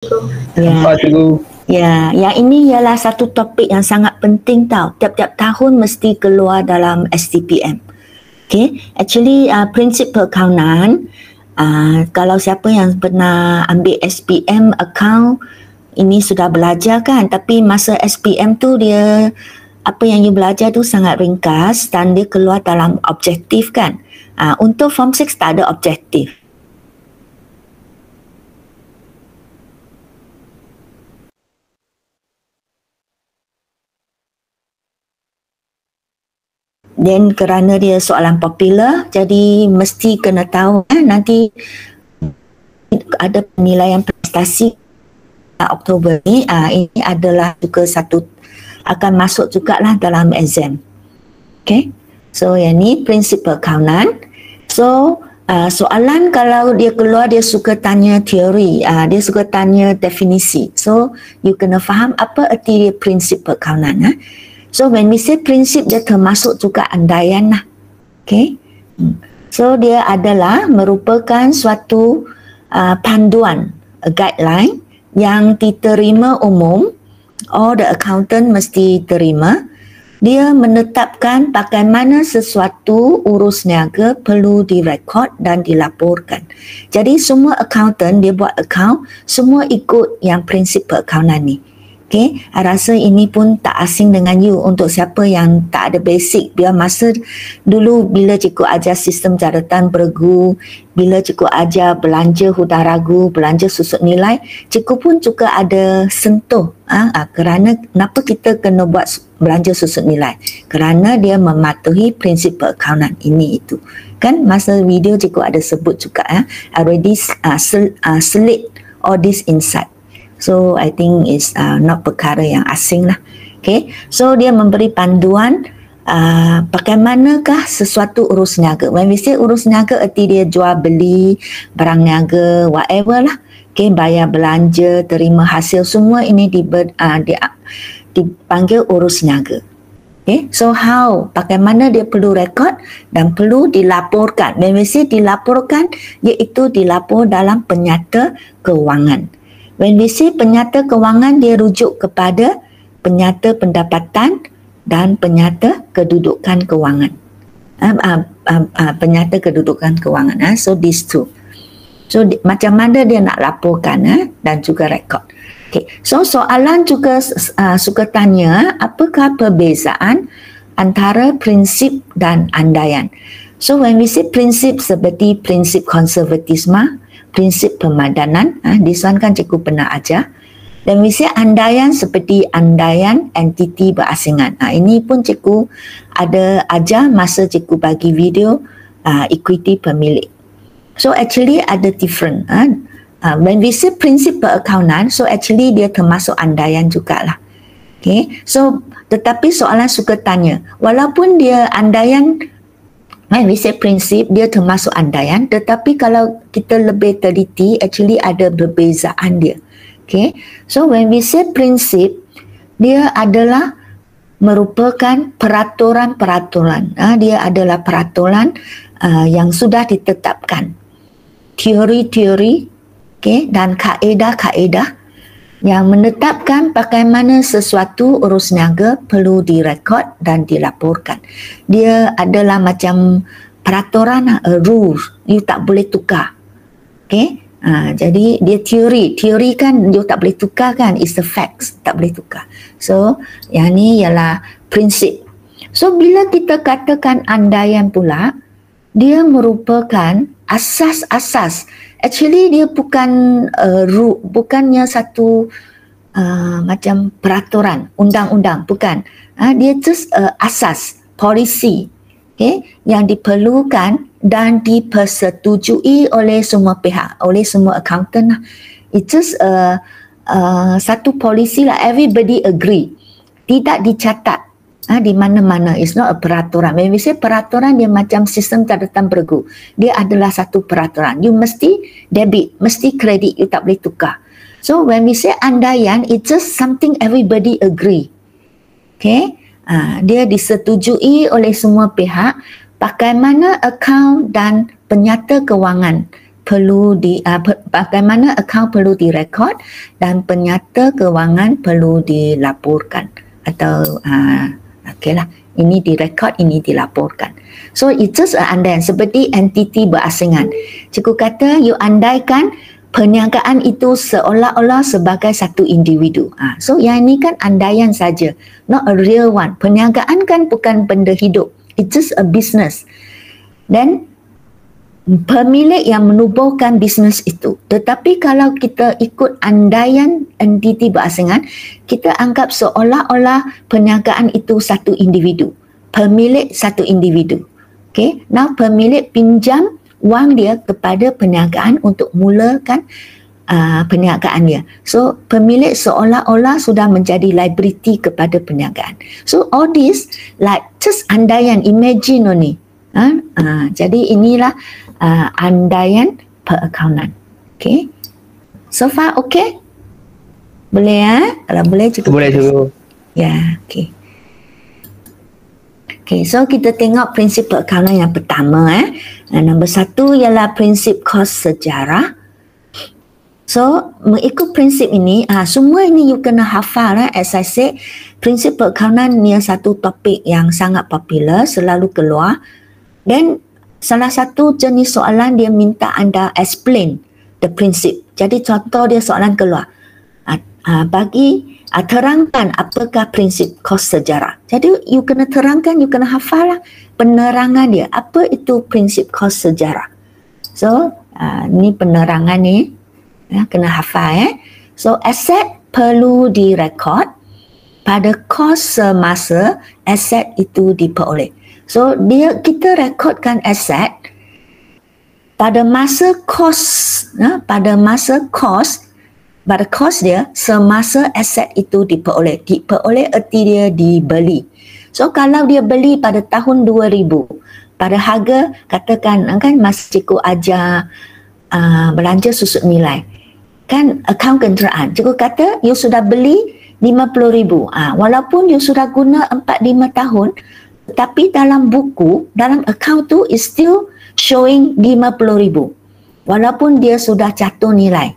Ya. Nampak cikgu. Ya, yang ini ialah satu topik yang sangat penting tau. Tiap-tiap tahun mesti keluar dalam STPM. Okay, actually prinsip perakaunan, kalau siapa yang pernah ambil SPM account, ini sudah belajar kan, tapi masa SPM tu dia, apa yang you belajar tu sangat ringkas dan dia keluar dalam objektif kan. Untuk Form 6 tak ada objektif. Dan kerana dia soalan popular, jadi mesti kena tahu nanti ada penilaian prestasi Oktober ni. Ini adalah juga satu akan masuk jugalah dalam exam. Okay, so yang ni prinsip perakaunan. So soalan kalau dia keluar, dia suka tanya teori, dia suka tanya definisi. So you kena faham apa erti dia prinsip perakaunan. So when we say prinsip, dia termasuk juga andaian lah. Okay. So dia adalah merupakan suatu panduan, a guideline yang diterima umum, all the accountant mesti terima. Dia menetapkan bagaimana sesuatu urus niaga perlu direkod dan dilaporkan. Jadi semua accountant dia buat account, semua ikut yang prinsip perakaunan ni. Okay, rasa ini pun tak asing dengan you untuk siapa yang tak ada basic. Biar masa dulu bila cikgu ajar sistem catatan bergu, bila cikgu ajar belanja hutang ragu, belanja susut nilai, cikgu pun juga ada sentuh. Kerana kenapa kita kena buat belanja susut nilai? Kerana dia mematuhi prinsip perakaunan ini itu. Kan masa video cikgu ada sebut juga already select all this insight. So I think it's not perkara yang asing lah. Okay, so dia memberi panduan bagaimanakah sesuatu urus niaga. When we say urus niaga, erti dia jual beli barang niaga, whatever lah. Okay, bayar belanja, terima hasil, semua ini dipanggil urus niaga. Okay, so how, bagaimana dia perlu rekod dan perlu dilaporkan. When we say dilaporkan, iaitu dilapor dalam penyata kewangan. When we say penyata kewangan, dia rujuk kepada penyata pendapatan dan penyata kedudukan kewangan. Penyata kedudukan kewangan. So these two. So macam mana dia nak laporkan dan juga rekod. Okay. So soalan juga suka tanya, apakah perbezaan antara prinsip dan andaian? So when we say prinsip, seperti prinsip konservatisme, prinsip pemadanan, this one kan cikgu pernah ajar. Dan we say andaian, seperti andaian entiti berasingan. Ini pun cikgu ada ajar masa cikgu bagi video equity pemilik. So actually ada different. When we say prinsip perakaunan, so actually dia termasuk andaian jugalah. Okay, so tetapi soalan suka tanya, walaupun dia andaian, when we say prinsip, dia termasuk andaian, tetapi kalau kita lebih teliti, actually ada perbezaan dia. Okay, so when we say prinsip, dia adalah merupakan peraturan-peraturan. Dia adalah peraturan yang sudah ditetapkan. Teori-teori, okay, dan kaedah-kaedah yang menetapkan bagaimana sesuatu urus niaga perlu direkod dan dilaporkan. Dia adalah macam peraturan, rules, you tak boleh tukar. Okay? Jadi dia teori kan you tak boleh tukar kan, it's the facts, tak boleh tukar. So yang ni ialah prinsip. So bila kita katakan andaian pula, dia merupakan asas-asas. Actually dia bukannya satu macam peraturan, undang-undang, bukan. Dia just asas, polisi, okay, yang diperlukan dan dipersetujui oleh semua pihak, oleh semua accountant. It's just satu polisi lah, everybody agree. Tidak dicatat di mana-mana. It's not a peraturan. When we say peraturan, dia macam sistem catatan bergu. Dia adalah satu peraturan. You mesti debit, mesti kredit, you tak boleh tukar. So when we say andaian, it's just something everybody agree. Okay, dia disetujui oleh semua pihak bagaimana akaun dan penyata kewangan perlu bagaimana akaun perlu direkod dan penyata kewangan perlu dilaporkan atau okeylah, ini direkod, ini dilaporkan. So it's just andaian seperti entiti berasingan. Cikgu kata you andaikan perniagaan itu seolah-olah sebagai satu individu. So yang ini kan andaian saja, not a real one. Perniagaan kan bukan benda hidup. It's just a business. Dan pemilik yang menubuhkan bisnes itu. Tetapi kalau kita ikut andaian entiti berasingan, kita anggap seolah-olah perniagaan itu satu individu. Pemilik satu individu. Okay? Now pemilik pinjam wang dia kepada perniagaan untuk mulakan perniagaan dia. So pemilik seolah-olah sudah menjadi liability kepada perniagaan. So all this like just andaian, imagine only. Jadi inilah andaian perakaunan. Okay. So far okay? Boleh ya? Kalau boleh cukup. Boleh cikgu. Ya, okay. Okay, so kita tengok prinsip perakaunan yang pertama. Nombor 1 ialah prinsip kos sejarah. So, mengikut prinsip ini, semua ini you kena hafal. As I said, prinsip perakaunan ni satu topik yang sangat popular, selalu keluar. Dan salah satu jenis soalan dia minta anda explain the principle. Jadi contoh dia soalan keluar. Terangkan apakah prinsip kos sejarah. Jadi you kena terangkan, you kena hafal lah penerangan dia. Apa itu prinsip kos sejarah. So, ni penerangan ni. Kena hafal. So, aset perlu direkod. Pada kos semasa aset itu diperoleh. So kita rekodkan aset pada masa kos, pada kos dia semasa aset itu diperoleh. Diperoleh erti dia dibeli. So kalau dia beli pada tahun 2000 pada harga katakan kan masa cikgu ajar belanja susut nilai. Kan akaun kenderaan. Cikgu kata you sudah beli 50,000. Walaupun you sudah guna 4-5 tahun, tapi dalam buku, dalam akaun tu is still showing 50,000. Walaupun dia sudah jatuh nilai.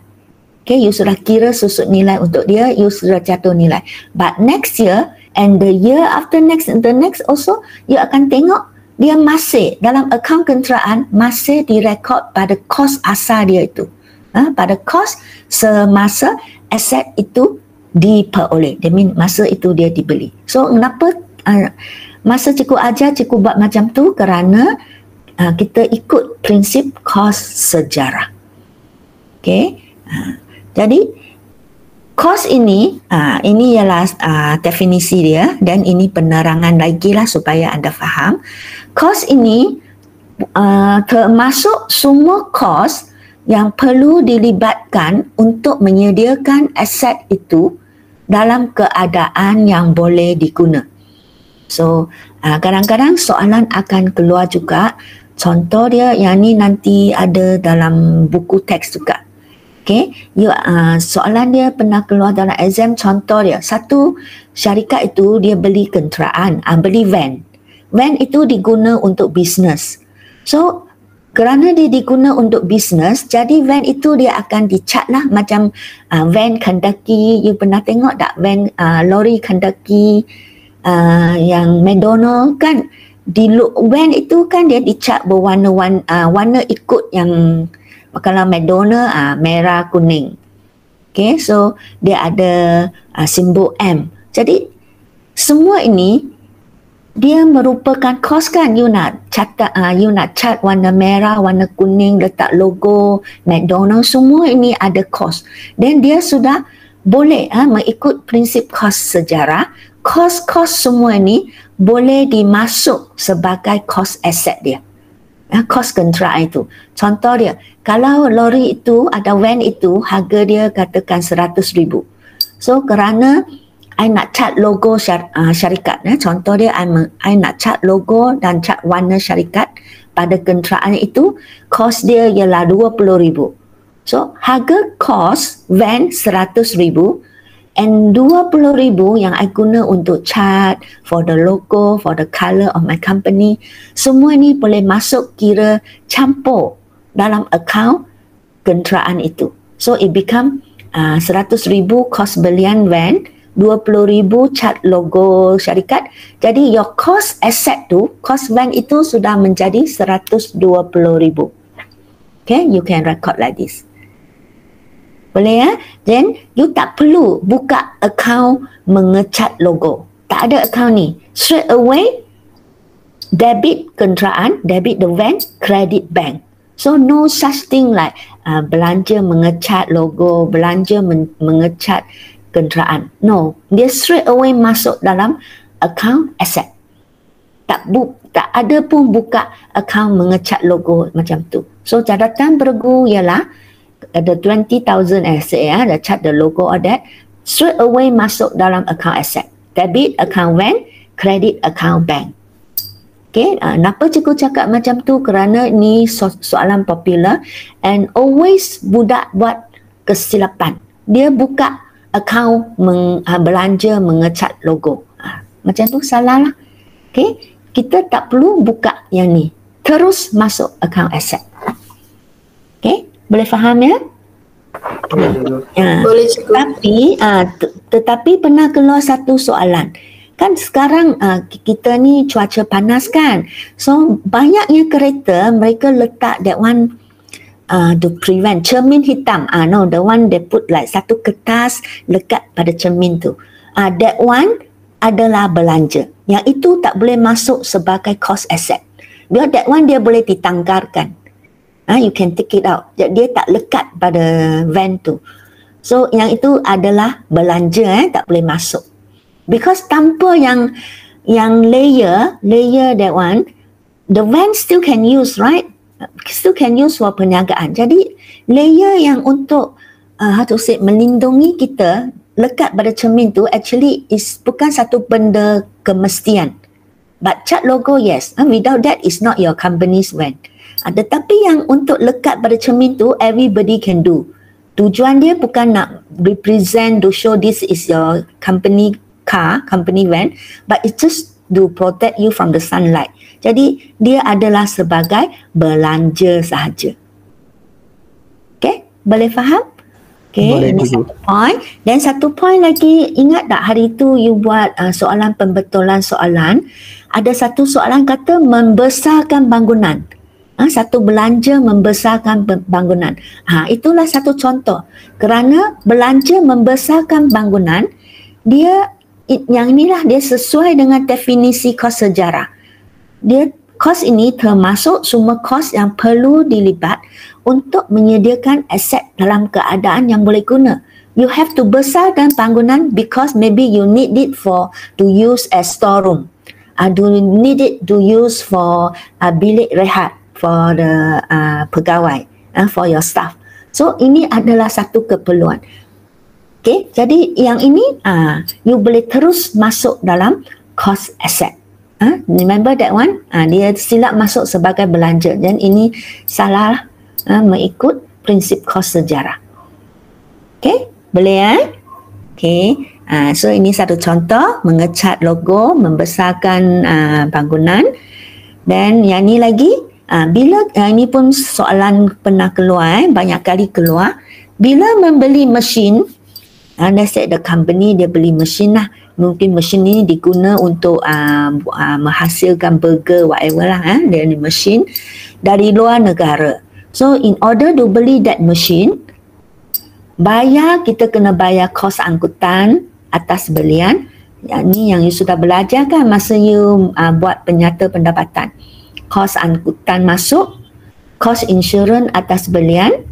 Okay, you sudah kira susut nilai untuk dia, you sudah jatuh nilai. But next year and the year after next and the next also, you akan tengok dia masih dalam akaun kenderaan masih direkod pada kos asal dia itu. Pada kos semasa aset itu diperoleh. That mean masa itu dia dibeli. So kenapa masa cikgu ajar, cikgu buat macam tu kerana kita ikut prinsip kos sejarah. Okay. Jadi kos ini ialah definisi dia dan ini penerangan lagi lah supaya anda faham. Kos ini termasuk semua kos yang perlu dilibatkan untuk menyediakan aset itu dalam keadaan yang boleh diguna. So, kadang-kadang soalan akan keluar juga. Contoh dia yang ni nanti ada dalam buku teks juga. Okay, soalan dia pernah keluar dalam exam. Contoh dia, satu syarikat itu dia beli kenderaan, beli van. Van itu diguna untuk bisnes. So, kerana dia diguna untuk bisnes, jadi van itu dia akan dicat lah macam van Kentucky. You pernah tengok tak van lori Kentucky yang McDonald kan? Di van itu kan dia dicat warna ikut yang kalau McDonald merah kuning. Okay, so dia ada simbol M. Jadi semua ini dia merupakan kos kan. You nak cat warna merah, warna kuning, letak logo McDonald, semua ini ada kos. Dan dia sudah boleh mengikut prinsip kos sejarah. Kos-kos semua ini boleh dimasuk sebagai kos aset dia. Kos kenderaan itu. Contoh dia, kalau lori itu, ada van itu, harga dia katakan 100,000. So kerana I nak cat logo syarikat. Contoh dia, I nak cat logo dan cat warna syarikat pada kenderaan itu, kos dia ialah 20,000. So harga kos van 100,000 and 20,000 yang I guna untuk cat, for the logo, for the colour of my company. Semua ni boleh masuk kira campur dalam akaun kenderaan itu. So it become 100,000 kos belian van, 20,000 cat logo syarikat. Jadi your cost asset tu, cost van itu sudah menjadi 120,000. Okay, you can record like this. Boleh ya? Then you tak perlu buka account mengecat logo. Tak ada account ni. Straight away debit kenderaan, debit the van, credit bank. So no such thing like belanja mengecat logo, belanja mengecat kenderaan. No, dia straight away masuk dalam account asset. Tak ada pun buka account mengecat logo macam tu. So catatan bergu ialah ada 20,000 asset ya, dah cat the logo or that, straight away masuk dalam account asset. Debit account van, credit account bank. Okay, kenapa cikgu cakap macam tu? Kerana ni soalan popular and always budak buat kesilapan. Dia buka account belanja mengecat logo. Macam tu salah lah. Okay, kita tak perlu buka yang ni. Terus masuk account asset. Okay, boleh faham ya? Boleh cikgu. Tetapi pernah keluar satu soalan. Kan sekarang kita ni cuaca panas kan. So banyaknya kereta mereka letak that one to prevent cermin hitam. No, the one they put like satu kertas lekat pada cermin tu. That one adalah belanja. Yang itu tak boleh masuk sebagai cost asset. Dia that one dia boleh ditanggarkan. You can take it out. Dia tak lekat pada van tu. So yang itu adalah belanja, tak boleh masuk. Because tanpa yang layer that one, the van still can use, right? Still can use for perniagaan. Jadi layer yang untuk melindungi kita lekat pada cermin tu actually is bukan satu benda kemestian. But cat logo, yes. Without that, it's not your company's van. Tetapi yang untuk lekat pada cermin tu, everybody can do. Tujuan dia bukan nak represent to show this is your company car, company van, but it just to protect you from the sunlight. Jadi dia adalah sebagai belanja sahaja. Okay, boleh faham? Okay, boleh, ini satu point. Dan satu point lagi, ingat tak hari tu you buat soalan pembetulan soalan, ada satu soalan kata membesarkan bangunan. Satu belanja membesarkan bangunan. Itulah satu contoh. Kerana belanja membesarkan bangunan, yang inilah dia sesuai dengan definisi kos sejarah. Kos ini termasuk semua kos yang perlu dilibat untuk menyediakan aset dalam keadaan yang boleh guna. You have to besarkan bangunan because maybe you need it to use as storeroom. Do you need it to use for bilik rehat for the pegawai, for your staff. So ini adalah satu keperluan. Okay, jadi yang ini you boleh terus masuk dalam cost asset. Remember that one? Dia silap masuk sebagai belanja dan ini salah mengikut prinsip cost sejarah. Okay, boleh ya? Okay, so ini satu contoh mengecat logo, membesarkan bangunan. Dan yang ni lagi, bila ini pun soalan pernah keluar, banyak kali keluar. Bila membeli mesin, let's say the company dia beli mesin lah. Mungkin mesin ni diguna untuk menghasilkan burger whatever lah. Dari mesin dari luar negara. So in order to beli that mesin, kita kena bayar kos angkutan atas belian. Ini yang you sudah belajar kan masa you buat penyata pendapatan. Kos angkutan masuk, kos insurans atas belian.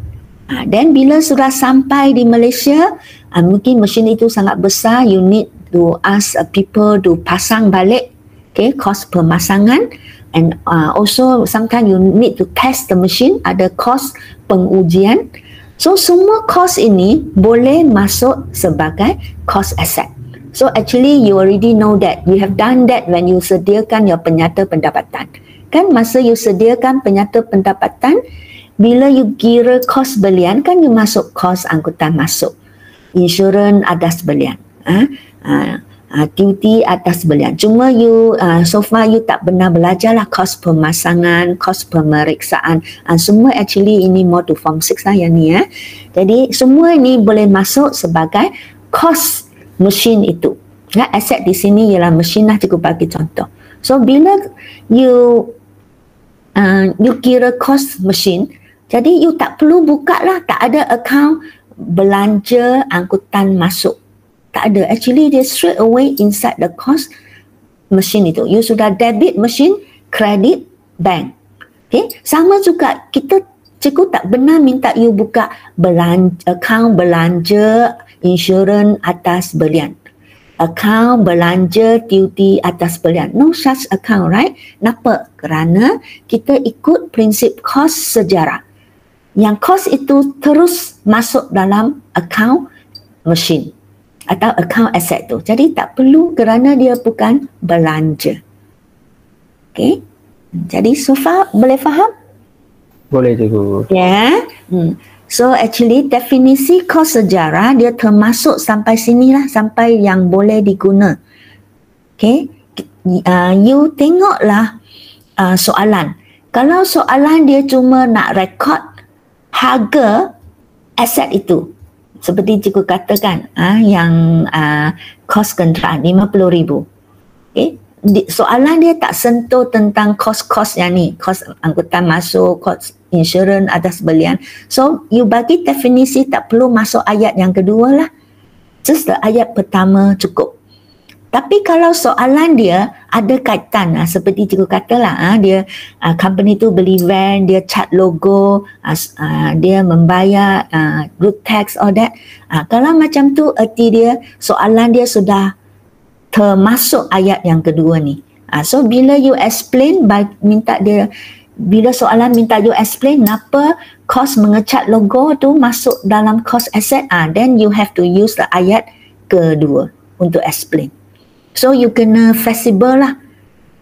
Dan bila sudah sampai di Malaysia, mungkin mesin itu sangat besar, you need to ask people to pasang balik, okay, kos pemasangan. And also sometimes you need to test the machine, ada kos pengujian. So semua kos ini boleh masuk sebagai kos asset. So actually you already know that, you have done that when you sediakan your penyata pendapatan. Kan masa you sediakan penyata pendapatan, bila you kira kos belian, kan you masuk kos angkutan masuk. Insurans atas belian. duty atas belian. Cuma you so far you tak pernah belajar lah kos pemasangan, kos pemeriksaan. Semua actually ini more to form 6 lah yang ni. Jadi semua ni boleh masuk sebagai kos mesin itu. Ya, aset di sini ialah mesin lah, cikgu bagi contoh. So bila you kira kos mesin, jadi you tak perlu buka lah, tak ada account belanja angkutan masuk. Tak ada. Actually dia straight away inside the cost machine itu. You sudah debit machine, credit bank. Okay. Sama juga cikgu tak benar minta you buka account belanja insurans atas belian. Account belanja duty atas belian. No such account, right? Kenapa? Kerana kita ikut prinsip kos sejarah. Yang kos itu terus masuk dalam account machine atau account asset tu. Jadi tak perlu kerana dia bukan belanja. Okay. Jadi so far boleh faham? Boleh cikgu. Yeah. So actually definisi kos sejarah dia termasuk sampai sinilah, sampai yang boleh diguna. Okay. You tengoklah soalan. Kalau soalan dia cuma nak rekod harga aset itu, seperti cikgu katakan, yang kos kenderaan RM50,000. Okay. Soalan dia tak sentuh tentang kos-kos yang ni, kos angkutan masuk, kos insurans atas belian. So you bagi definisi, tak perlu masuk ayat yang kedua lah. Just the ayat pertama cukup. Tapi kalau soalan dia ada kaitan, seperti cikgu katalah, dia company tu beli van, dia cat logo, dia membayar road tax, all that. Kalau macam tu, erti dia soalan dia sudah termasuk ayat yang kedua ni. So bila you explain, bila soalan minta you explain kenapa kos mengecat logo tu masuk dalam kos asset, then you have to use the ayat kedua untuk explain. So you kena flexible lah.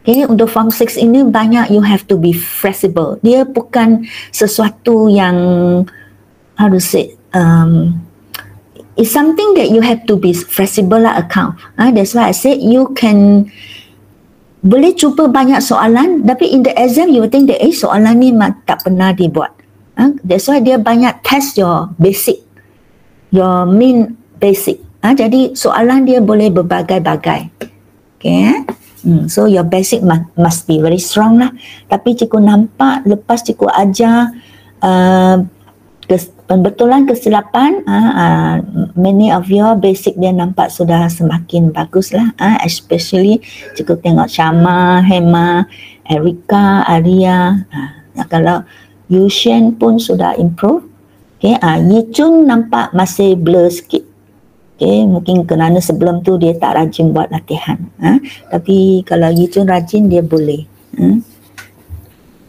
Okay, untuk form 6 ini banyak you have to be flexible. Dia bukan sesuatu yang, how to say, it's something that you have to be flexible lah account. That's why I said you can boleh cuba banyak soalan, tapi in the exam you will think that soalan ni tak pernah dibuat. That's why dia banyak test your basic, your main basic. Jadi soalan dia boleh berbagai-bagai. Okay. So your basic must be very strong lah. Tapi cikgu nampak lepas cikgu ajar pembetulan kesilapan, many of your basic dia nampak sudah semakin bagus lah. Especially cikgu tengok Syama, Hema, Erika, Arya. Kalau Yushen pun sudah improve. Okay. Yichun nampak masih blur sikit. Okay, mungkin kerana sebelum tu dia tak rajin buat latihan. Tapi kalau Yichun rajin, dia boleh.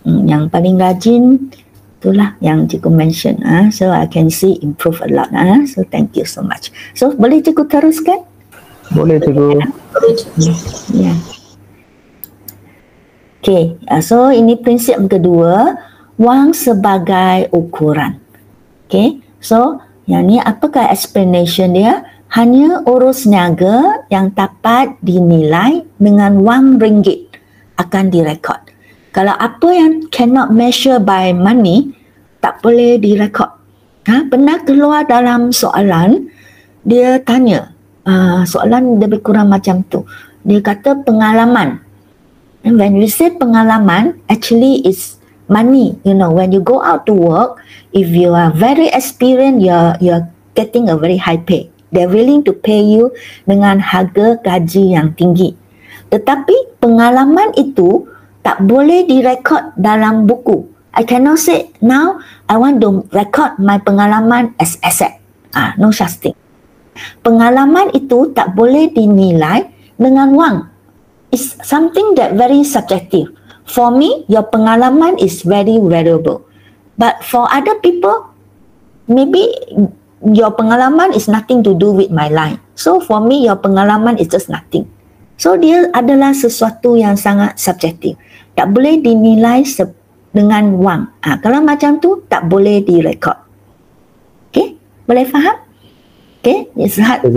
Yang paling rajin itulah yang cikgu mention. So I can see improve a lot. So thank you so much. So boleh cikgu teruskan? Boleh cikgu. Yeah. Okay, so ini prinsip yang kedua, wang sebagai ukuran. Okay, so yang ni apakah explanation dia? Hanya urus niaga yang dapat dinilai dengan wang ringgit akan direkod. Kalau apa yang cannot measure by money, tak boleh direkod. Pernah keluar dalam soalan, dia tanya, soalan lebih kurang macam tu. Dia kata pengalaman. And when we say pengalaman, actually it's money. You know, when you go out to work, if you are very experienced, you're getting a very high pay. They're willing to pay you dengan harga gaji yang tinggi. Tetapi pengalaman itu tak boleh direkod dalam buku. I cannot say now I want to record my pengalaman as asset. No such thing. Pengalaman itu tak boleh dinilai dengan wang. It's something that very subjective. For me, your pengalaman is very valuable. But for other people, maybe your pengalaman is nothing to do with my line. So for me, your pengalaman is just nothing. So dia adalah sesuatu yang sangat subjektif. Tak boleh dinilai dengan wang. Kalau macam tu, tak boleh direkod. Okay? Boleh faham? Okay?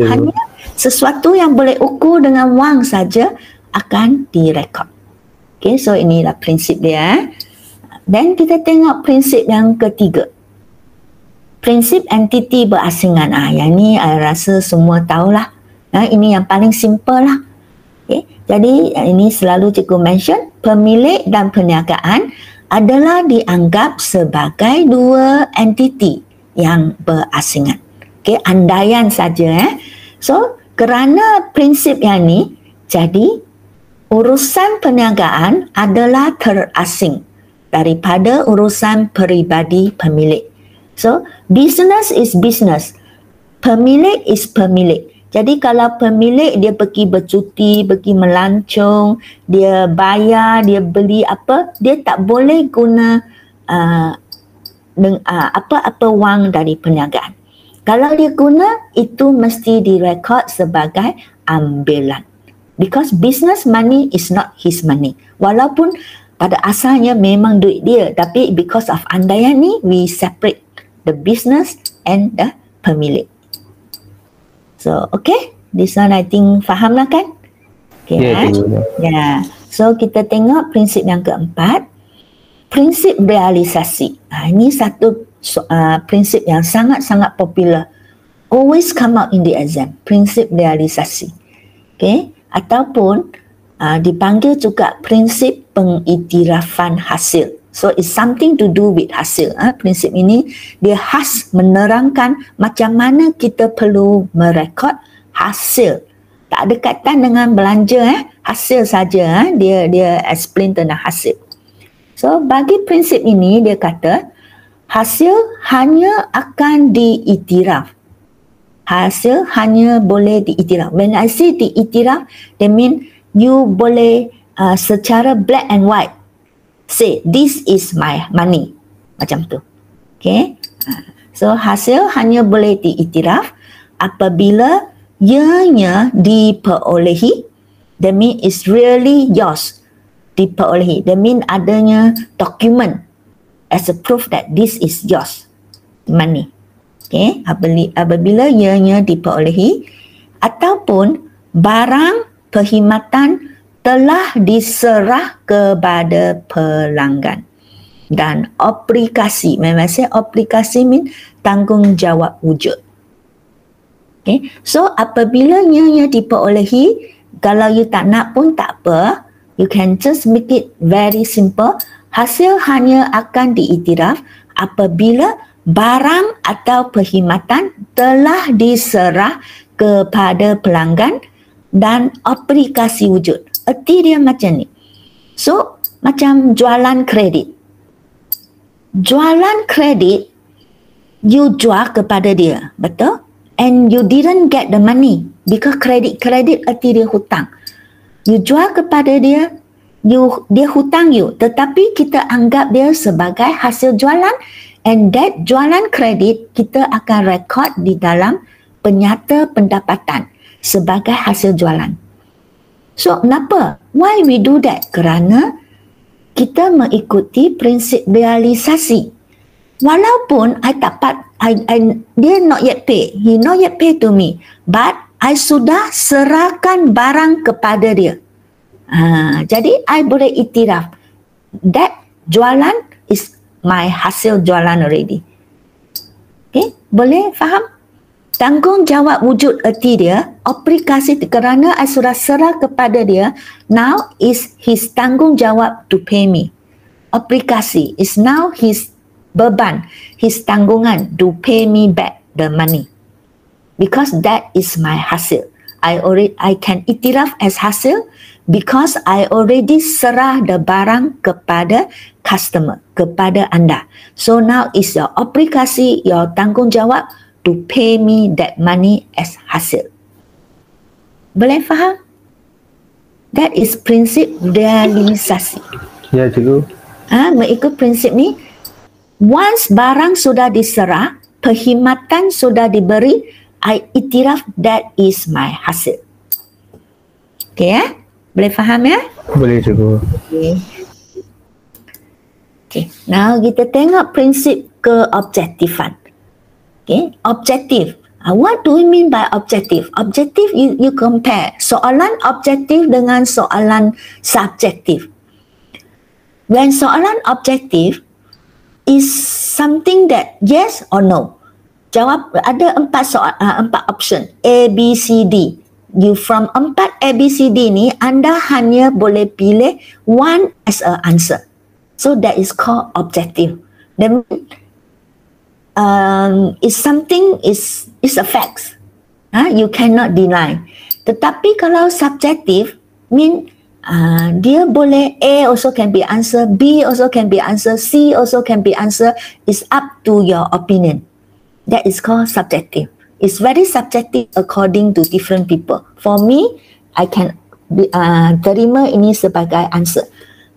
Hanya sesuatu yang boleh ukur dengan wang saja akan direkod. Okay, so inilah prinsip dia. Dan kita tengok prinsip yang ketiga. Prinsip entiti berasingan. Yang ni I rasa semua tahulah. Ini yang paling simple lah. Okay. Jadi ini selalu cikgu mention, pemilik dan perniagaan adalah dianggap sebagai dua entiti yang berasingan. Okay, andaian saja. So, kerana prinsip yang ni, jadi urusan perniagaan adalah terasing daripada urusan peribadi pemilik. So, business is business. Pemilik is pemilik. Jadi kalau pemilik dia pergi bercuti, pergi melancong, dia bayar, dia beli apa, dia tak boleh guna apa-apa wang dari perniagaan. Kalau dia guna, itu mesti direkod sebagai ambilan. Because business money is not his money. Walaupun pada asalnya memang duit dia, tapi because of andaian ni, we separate the business and the pemilik. So, okay. This one I think faham lah kan? Okay, yeah. So, kita tengok prinsip yang keempat. Prinsip realisasi. Ini satu prinsip yang sangat-sangat popular. Always come out in the exam. Prinsip realisasi. Okay. Ataupun dipanggil juga prinsip pengiktirafan hasil. So it's something to do with hasil. Prinsip ini dia khas menerangkan macam mana kita perlu merekod hasil. Tak ada kaitan dengan belanja. Hasil saja. Dia explain tentang hasil. So bagi prinsip ini dia kata hasil hanya akan diiktiraf. Hasil hanya boleh diiktiraf. When I say diiktiraf, that mean you boleh secara black and white say this is my money, macam tu. Okay. So hasil hanya boleh diiktiraf apabila ianya diperolehi. That mean it's really yours. Diperolehi. That mean adanya dokumen as a proof that this is yours money. Okay. Apabila ianya diperolehi ataupun barang perkhidmatan telah diserah kepada pelanggan dan aplikasi. Maksudnya aplikasi mean tanggungjawab wujud. Okay. So apabila ianya diperolehi, kalau you tak nak pun tak apa, you can just make it very simple. Hasil hanya akan diiktiraf apabila barang atau perkhidmatan telah diserah kepada pelanggan dan aplikasi wujud. Erti dia macam ni. So, macam jualan kredit. Jualan kredit, you jual kepada dia, betul? And you didn't get the money because kredit erti dia hutang. You jual kepada dia, dia hutang you, tetapi kita anggap dia sebagai hasil jualan, and that jualan kredit kita akan rekod di dalam penyata pendapatan sebagai hasil jualan. So, kenapa? Why we do that? Kerana kita mengikuti prinsip realisasi. Walaupun dia not yet pay. He not yet pay to me. But, I sudah serahkan barang kepada dia. Jadi, I boleh iktiraf. That jualan is my hasil jualan already. Okay? Boleh faham? Tanggungjawab wujud erti dia, aplikasi kerana I sudah serah kepada dia, now is his tanggungjawab to pay me. Aplikasi is now his beban, his tanggungan to pay me back the money. Because that is my hasil. I can iktiraf as hasil because I already serah the barang kepada customer, kepada anda. So now is your aplikasi, your tanggungjawab to pay me that money as hasil. Boleh faham? That is prinsip realisasi. Ya, cikgu. Mengikut prinsip ni, once barang sudah diserah, perkhidmatan sudah diberi, I iktiraf that is my hasil. Okay, ya? Boleh faham ya? Boleh, cikgu. Okay. Now kita tengok prinsip keobjektifan. Okay, objektif. What do we mean by objective? Objective, you compare soalan objektif dengan soalan subjektif. When soalan objektif is something that yes or no. Jawab, ada 4 option, A, B, C, D. You from 4 A, B, C, D ni, anda hanya boleh pilih one as a answer. So that is called objective. Then is something is a fact. You cannot deny. Tetapi kalau subjective mean dia boleh A also can be answer, B also can be answer, C also can be answer. It's up to your opinion. That is called subjective. It's very subjective according to different people. For me, I can terima ini sebagai answer.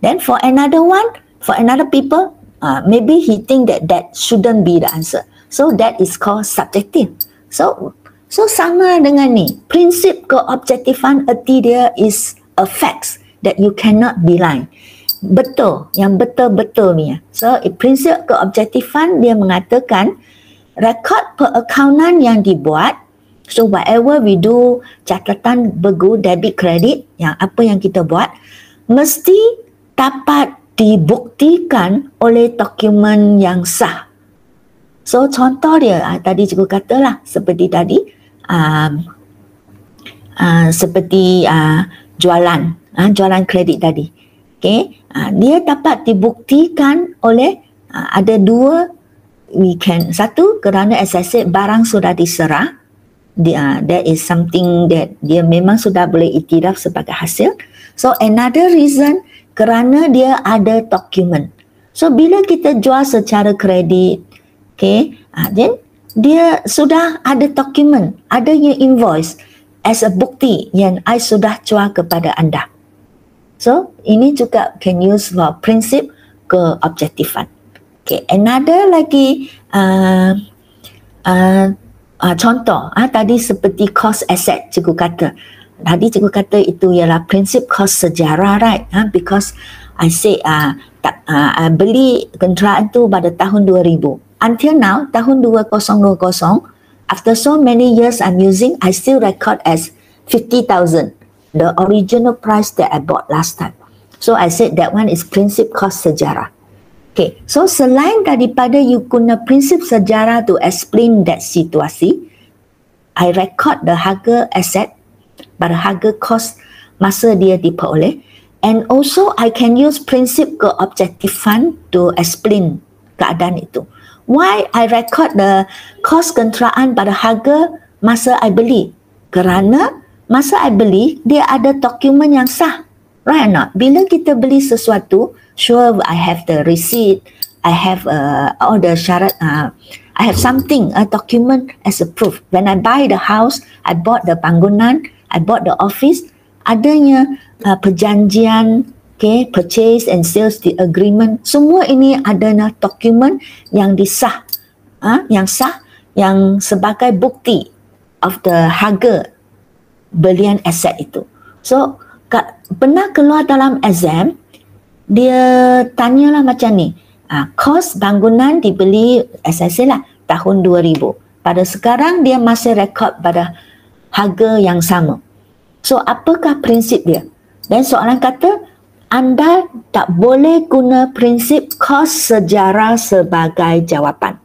Then for another one, for another people, maybe he think that shouldn't be the answer. So that is called subjective. So sama dengan ni, prinsip keobjektifan erti dia is a fact that you cannot deny. Betul, yang betul-betul ni. So prinsip keobjektifan dia mengatakan rekod perakaunan yang dibuat, so whatever we do, catatan bergu, debit, kredit, yang apa yang kita buat, mesti dapat dibuktikan oleh dokumen yang sah. So contoh dia, tadi cikgu katalah seperti tadi, seperti jualan kredit tadi. Okay, dia dapat dibuktikan oleh ada 2 satu kerana as I said barang sudah diserah. That is something that dia memang sudah boleh iktiraf sebagai hasil. So another reason kerana dia ada dokumen. So bila kita jual secara kredit, okay, then dia sudah ada dokumen, adanya invoice as a bukti yang I sudah jual kepada anda. So ini juga can use for prinsip keobjektifan. Okay, another lagi contoh tadi seperti cost asset cikgu kata. Tadi cikgu kata itu ialah prinsip kos sejarah, right? Because I say beli kenderaan tu pada tahun 2000. Until now, tahun 2020, after so many years I'm using, I still record as 50,000. The original price that I bought last time. So I said that one is prinsip kos sejarah. Okay, so selain daripada you guna prinsip sejarah to explain that situasi, I record the harga aset pada harga kos masa dia diperoleh, and also I can use prinsip keobjektifan to explain keadaan itu. Why I record the kos kenderaan pada harga masa I beli? Kerana masa I beli dia ada dokumen yang sah, right or not? Bila kita beli sesuatu, sure I have the receipt, I have all the syarat, I have something, a document as a proof. When I buy the house, I bought the bangunan, I bought the office, adanya perjanjian, okay, purchase and sales the agreement, semua ini adalah dokumen yang disah, yang sah, yang sebagai bukti of the harga belian aset itu. So pernah keluar dalam exam, dia tanyalah macam ni, kos bangunan dibeli as I say lah tahun 2000, pada sekarang dia masih rekod pada harga yang sama. So apakah prinsip dia? Dan soalan kata anda tak boleh guna prinsip kos sejarah sebagai jawapan.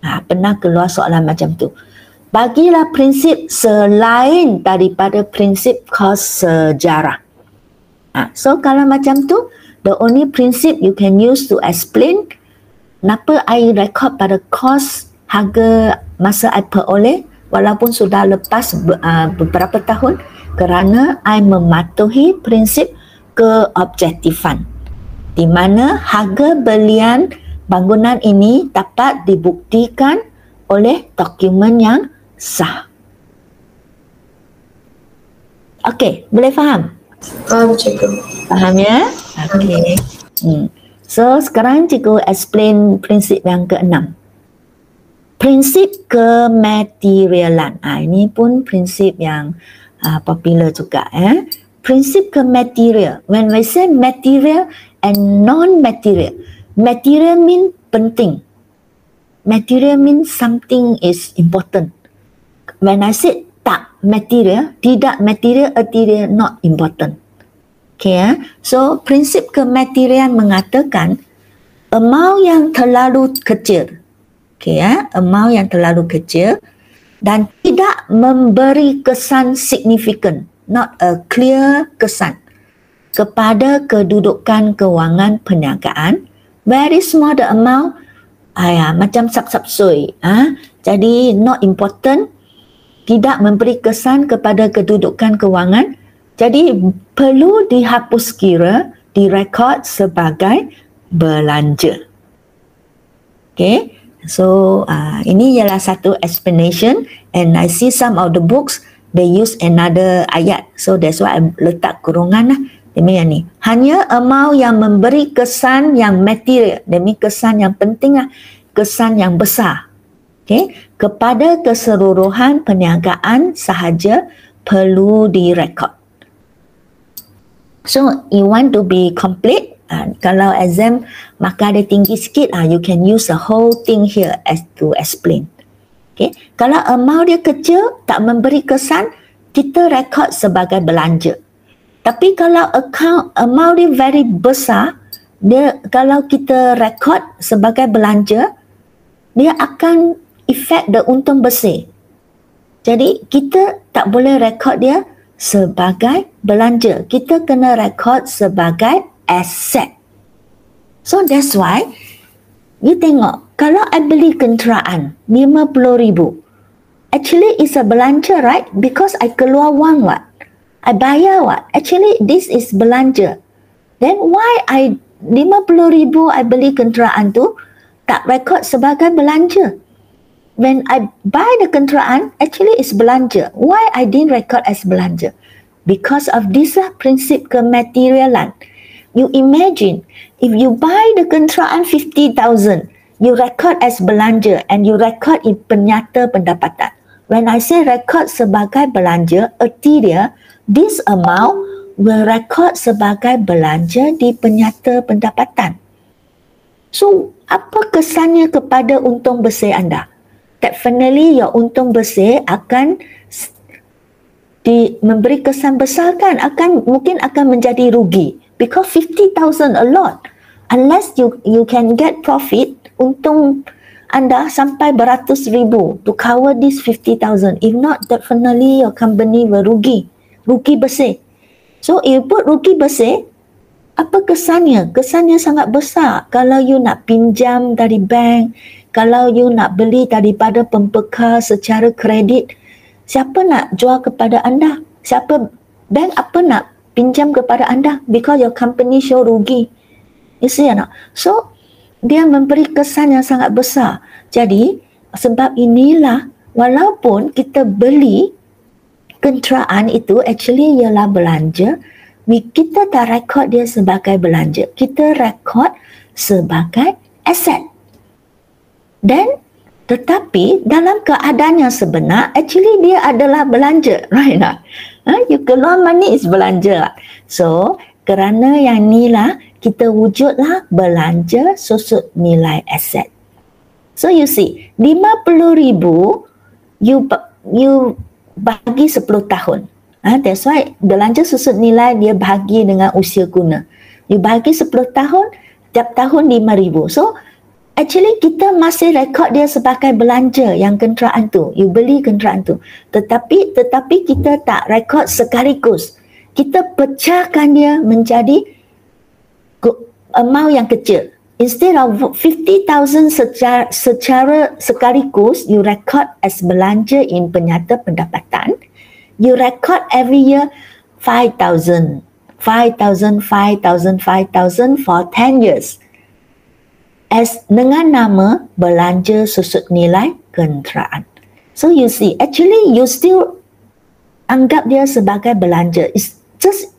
Pernah keluar soalan macam tu. Bagilah prinsip selain daripada prinsip kos sejarah. So kalau macam tu, the only principle you can use to explain kenapa I record pada kos harga masa I peroleh walaupun sudah lepas beberapa tahun, kerana I mematuhi prinsip keobjektifan di mana harga belian bangunan ini dapat dibuktikan oleh dokumen yang sah. Okey, boleh faham? Faham cikgu. Faham ya? Okey. So sekarang cikgu explain prinsip yang ke-6. Prinsip kematerialan. Ini pun prinsip yang popular juga. Prinsip kematerial. When we say material and non-material, material mean penting. Material means something is important. when I said tak material, tidak material, not important. Okay, so prinsip kematerian mengatakan amount yang terlalu kecil, okay, amount yang terlalu kecil dan tidak memberi kesan signifikan, not a clear kesan kepada kedudukan kewangan perniagaan. Very small the amount, macam sap-sap-sui, jadi not important, tidak memberi kesan kepada kedudukan kewangan. Jadi perlu dihapus kira, direkod sebagai belanja. Okay, so ini ialah satu explanation, and I see some of the books they use another ayat, so that's why I letak kurungan lah. Demi yang ni, hanya amount yang memberi kesan yang material, demi kesan yang penting lah, kesan yang besar, okay, kepada keseluruhan perniagaan sahaja perlu direkod. So you want to be complete, kalau exam markah dia tinggi sikit, you can use the whole thing here as to explain. Okay, kalau amount dia kecil, tak memberi kesan, kita rekod sebagai belanja. Tapi kalau amount dia very besar, dia kalau kita rekod sebagai belanja, dia akan efek the untung bersih. Jadi kita tak boleh rekod dia sebagai belanja, kita kena rekod sebagai aset. So that's why you tengok, kalau I beli kenderaan 50,000, actually it's a belanja, right? Because I keluar wang what? I bayar what? Actually this is belanja. Then why 50,000 I beli kenderaan tu tak rekod sebagai belanja? When I buy the kenderaan, actually it's belanja. Why I didn't record as belanja? Because of this prinsip kematerialan. You imagine, if you buy the kenderaan 50,000, you record as belanja and you record in penyata pendapatan. When I say record sebagai belanja, erti dia, this amount will record sebagai belanja di penyata pendapatan. So, apa kesannya kepada untung bersih anda? Definitely your untung bersih akan memberi kesan besar kan, mungkin akan menjadi rugi, because 50,000 a lot. Unless you can get profit, untung anda sampai beratus ribu to cover this 50,000. If not, definitely your company will rugi bersih. So if you put rugi bersih, apa kesannya? Kesannya sangat besar. Kalau you nak pinjam dari bank, kalau you nak beli daripada pembekal secara kredit, siapa nak jual kepada anda? Bank apa nak pinjam kepada anda? Because your company show rugi. You see or not? So, dia memberi kesan yang sangat besar. Jadi, sebab inilah, walaupun kita beli kenderaan itu actually ialah belanja, kita tak rekod dia sebagai belanja. Kita rekod sebagai aset. Dan tetapi dalam keadaan yang sebenar, actually dia adalah belanja, right? You keluar money is belanja. So kerana yang inilah kita wujudlah belanja susut nilai aset. So you see, 50,000 you bagi 10 tahun. That's why belanja susut nilai dia bahagi dengan usia guna. You bagi 10 tahun, tiap tahun 5,000. So actually kita masih rekod dia sebagai belanja yang kenderaan tu. You beli kenderaan tu. Tetapi kita tak rekod sekaligus. Kita pecahkan dia menjadi amount yang kecil. Instead of 50,000 secara sekaligus, you record as belanja in penyata pendapatan. You record every year 5,000 for 10 years. As dengan nama belanja susut nilai kenderaan. So you see, actually you still anggap dia sebagai belanja. It's just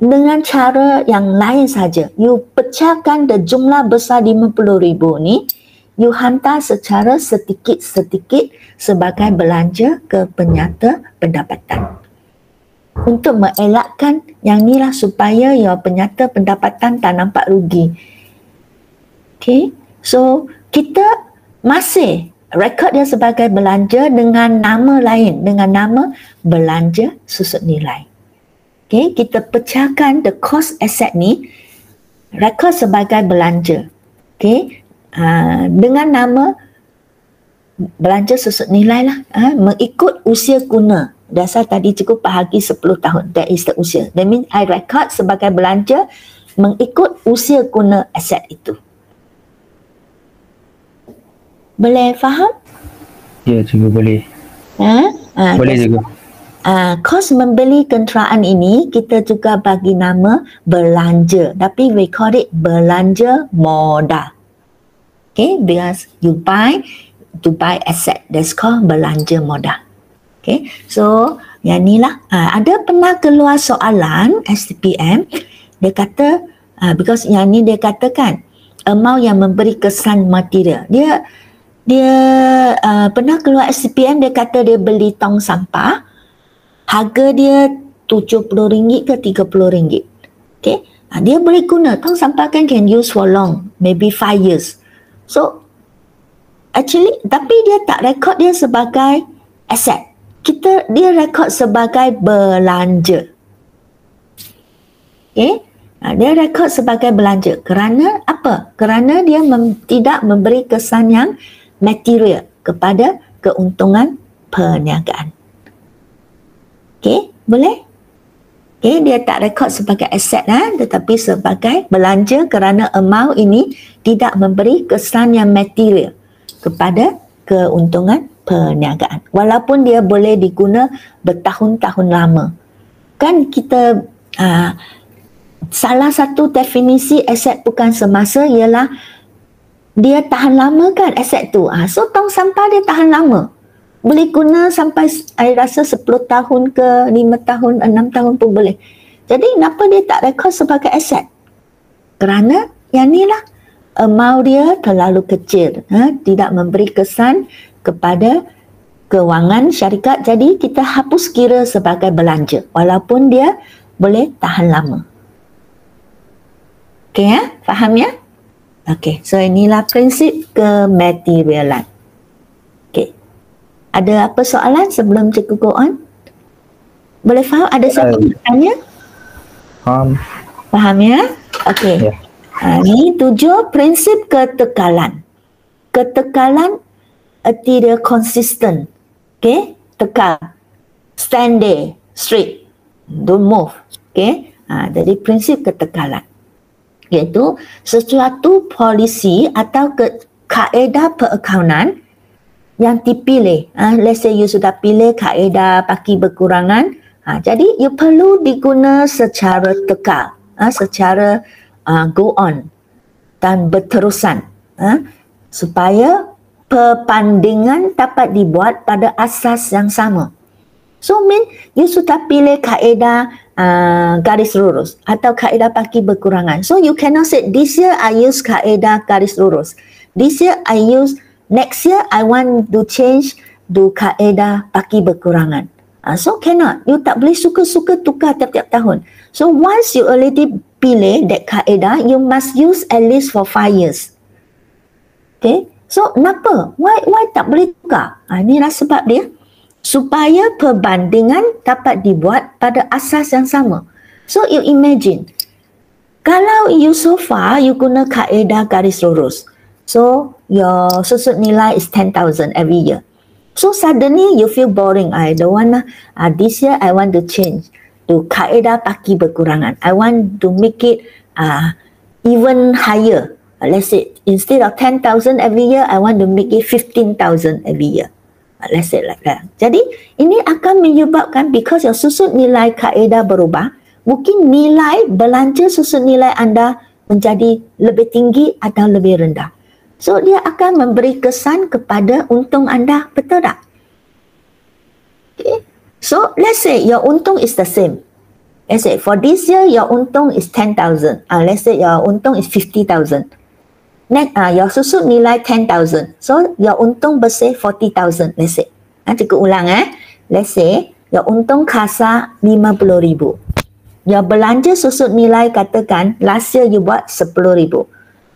dengan cara yang lain saja. You pecahkan the jumlah besar 50,000 ni, you hantar secara sedikit-sedikit sebagai belanja ke penyata pendapatan. Untuk mengelakkan yang inilah supaya your penyata pendapatan tak nampak rugi. Okay, so kita masih rekod dia sebagai belanja dengan nama lain, dengan nama belanja susut nilai. Okay, kita pecahkan the cost asset ni, rekod sebagai belanja. Okay, dengan nama belanja susut nilai lah, mengikut usia guna. Dasar tadi cukup bahagi 10 tahun, that is the usia. That means I record sebagai belanja mengikut usia guna aset itu. Boleh faham? Ya, cikgu boleh. Boleh, cikgu. Kos membeli kenderaan ini kita juga bagi nama belanja, tapi we call it belanja modal. Okay, because you buy to buy asset, that's called belanja modal. Okay, so yang ni lah. Ada pernah keluar soalan STPM, dia kata because yang ni dia katakan amount yang memberi kesan material. Dia pernah keluar STPM, dia kata dia beli tong sampah, harga dia RM70 ke RM30. Okay, dia boleh guna tong sampah kan, can use for long, maybe 5 years. So actually, tapi dia tak rekod dia sebagai aset. Dia rekod sebagai belanja. Okay, dia rekod sebagai belanja. Kerana apa? Kerana dia tidak memberi kesan yang material kepada keuntungan perniagaan. Okay, boleh? Okay, dia tak rekod sebagai aset tetapi sebagai belanja kerana amount ini tidak memberi kesan yang material kepada keuntungan perniagaan. Walaupun dia boleh diguna bertahun-tahun lama. Kan kita salah satu definisi aset bukan semasa ialah dia tahan lama kan aset tu. So tong sampah dia tahan lama. Boleh guna sampai saya rasa 10 tahun ke 5 tahun, 6 tahun pun boleh. Jadi kenapa dia tak rekod sebagai aset? Kerana yang ni lah amount dia terlalu kecil. Tidak memberi kesan kepada kewangan syarikat. Jadi kita hapus kira sebagai belanja. Walaupun dia boleh tahan lama. Okay ya? Faham ya? Okay, so inilah prinsip kematerialan. Okay. Ada apa soalan sebelum cikgu go on? Boleh faham? Ada siapa bertanya? Faham. Faham ya? Okay. Yeah. Ini 7 prinsip ketekalan. Ketekalan arti dia consistent. Okay? Tekal. Stand there. Straight. Don't move. Okay? Jadi prinsip ketekalan. Iaitu sesuatu polisi atau kaedah perakaunan yang dipilih. Let's say you sudah pilih kaedah baki berkurangan. Jadi you perlu diguna secara tekal. Secara go on dan berterusan. Supaya perbandingan dapat dibuat pada asas yang sama. So mean you sudah pilih kaedah garis lurus atau kaedah baki berkurangan. So you cannot say this year I use kaedah garis lurus. This year I use, next year I want to change to kaedah baki berkurangan. So cannot. You tak boleh suka-suka tukar tiap-tiap tahun. So once you already pilih that kaedah, you must use at least for 5 years. Okay. So kenapa? Why tak boleh tukar? Inilah sebab dia. Supaya perbandingan dapat dibuat pada asas yang sama. So you imagine, kalau you so far you guna kaedah garis lurus, so your susut nilai is 10,000 every year. So suddenly you feel boring. I don't want this year I want to change to kaedah baki berkurangan. I want to make it even higher. Let's say instead of 10,000 every year, I want to make it 15,000 every year. Let's say like that. Jadi ini akan menyebabkan because your susut nilai kaedah berubah, mungkin nilai belanja susut nilai anda menjadi lebih tinggi atau lebih rendah. So dia akan memberi kesan kepada untung anda, betul tak? Okay. So let's say your untung is the same. Let's say for this year your untung is 10,000. Let's say your untung is 50,000. Next, your susut nilai 10,000. So, your untung bersih 40,000. Let's say. Cikgu ulang Let's say, your untung kasa 50,000. Your belanja susut nilai katakan, last year you buat 10,000.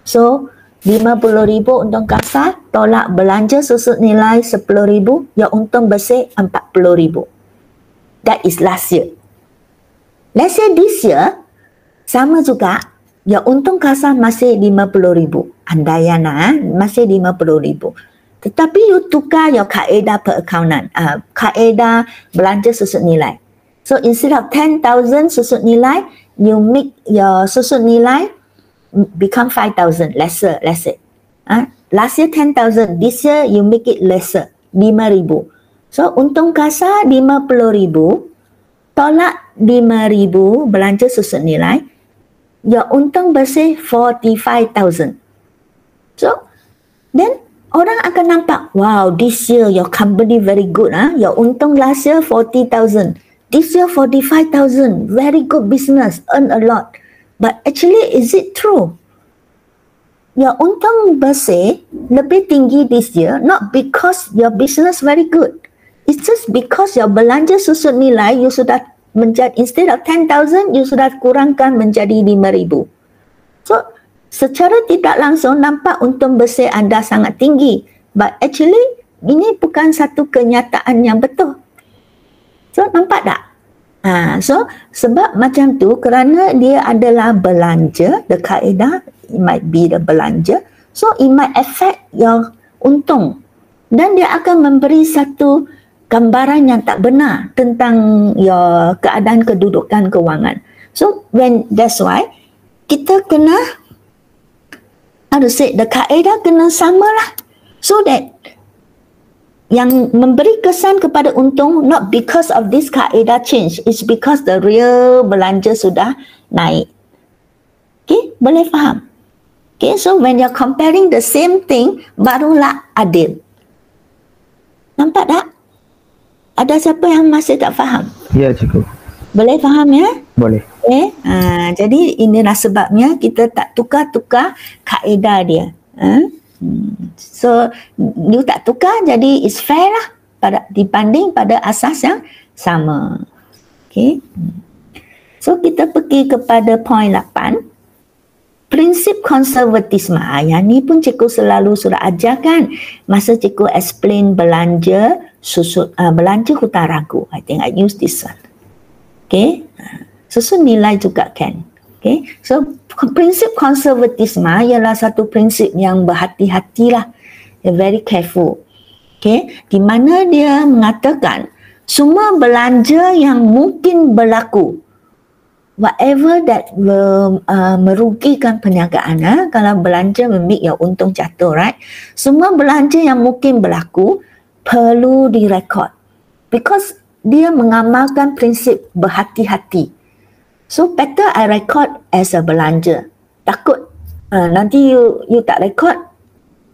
So, RM50,000 untung kasar, tolak belanja susut nilai RM10,000, your untung bersih RM40,000. That is last year. Let's say this year, sama juga, your untung kasar masih RM50,000. Andaian masih RM50,000. Tetapi you tukar your kaedah perakaunan, kaedah belanja susut nilai. So instead of 10,000 susut nilai, you make your susut nilai become 5,000, lesser, let's say. Last year 10,000, this year you make it lesser, 5,000. So untung kasar 50,000, tolak 5,000 belanja susut nilai, your untung bersih 45,000. So then orang akan nampak, wow, this year your company very good. Your untung last year 40,000, this year 45,000, very good business, earn a lot. But actually, is it true? Your untung bersih lebih tinggi this year, not because your business very good. It's just because your belanja susut nilai, you sudah menjadi, instead of 10,000, you sudah kurangkan menjadi 5,000. So, secara tidak langsung nampak untung bersih anda sangat tinggi. But actually, ini bukan satu kenyataan yang betul. So, nampak tak? So, sebab macam tu, kerana dia adalah belanja, the kaedah, it might be the belanja, so it might affect your untung. Dan dia akan memberi satu gambaran yang tak benar tentang your keadaan kedudukan kewangan. So, that's why, kita kena, how to say, the kaedah kena samalah. So that, yang memberi kesan kepada untung not because of this kaedah change, it's because the real belanja sudah naik. Okay, boleh faham? Okay, so when you're comparing the same thing, barulah adil. Nampak tak? Ada siapa yang masih tak faham? Ya, cikgu. Boleh faham ya? Boleh. Okay, jadi inilah sebabnya kita tak tukar-tukar kaedah dia. So you tak tukar, jadi it's fair lah dibanding pada asas yang sama. Okay. So kita pergi kepada poin 8. Prinsip konservatisme. Yang ni pun cikgu selalu sudah ajarkan masa cikgu explain belanja belanja hutang ragu. I think I use this one. Okay. Susut nilai juga kan. Okay. So prinsip konservatisme ialah satu prinsip yang berhati-hatilah, very careful. Okay, di mana dia mengatakan semua belanja yang mungkin berlaku, whatever that merugikan perniagaan, kalau belanja make your untung jatuh, right? Semua belanja yang mungkin berlaku perlu direkod, because dia mengamalkan prinsip berhati-hati. So better I record as a belanja. Takut nanti you tak record,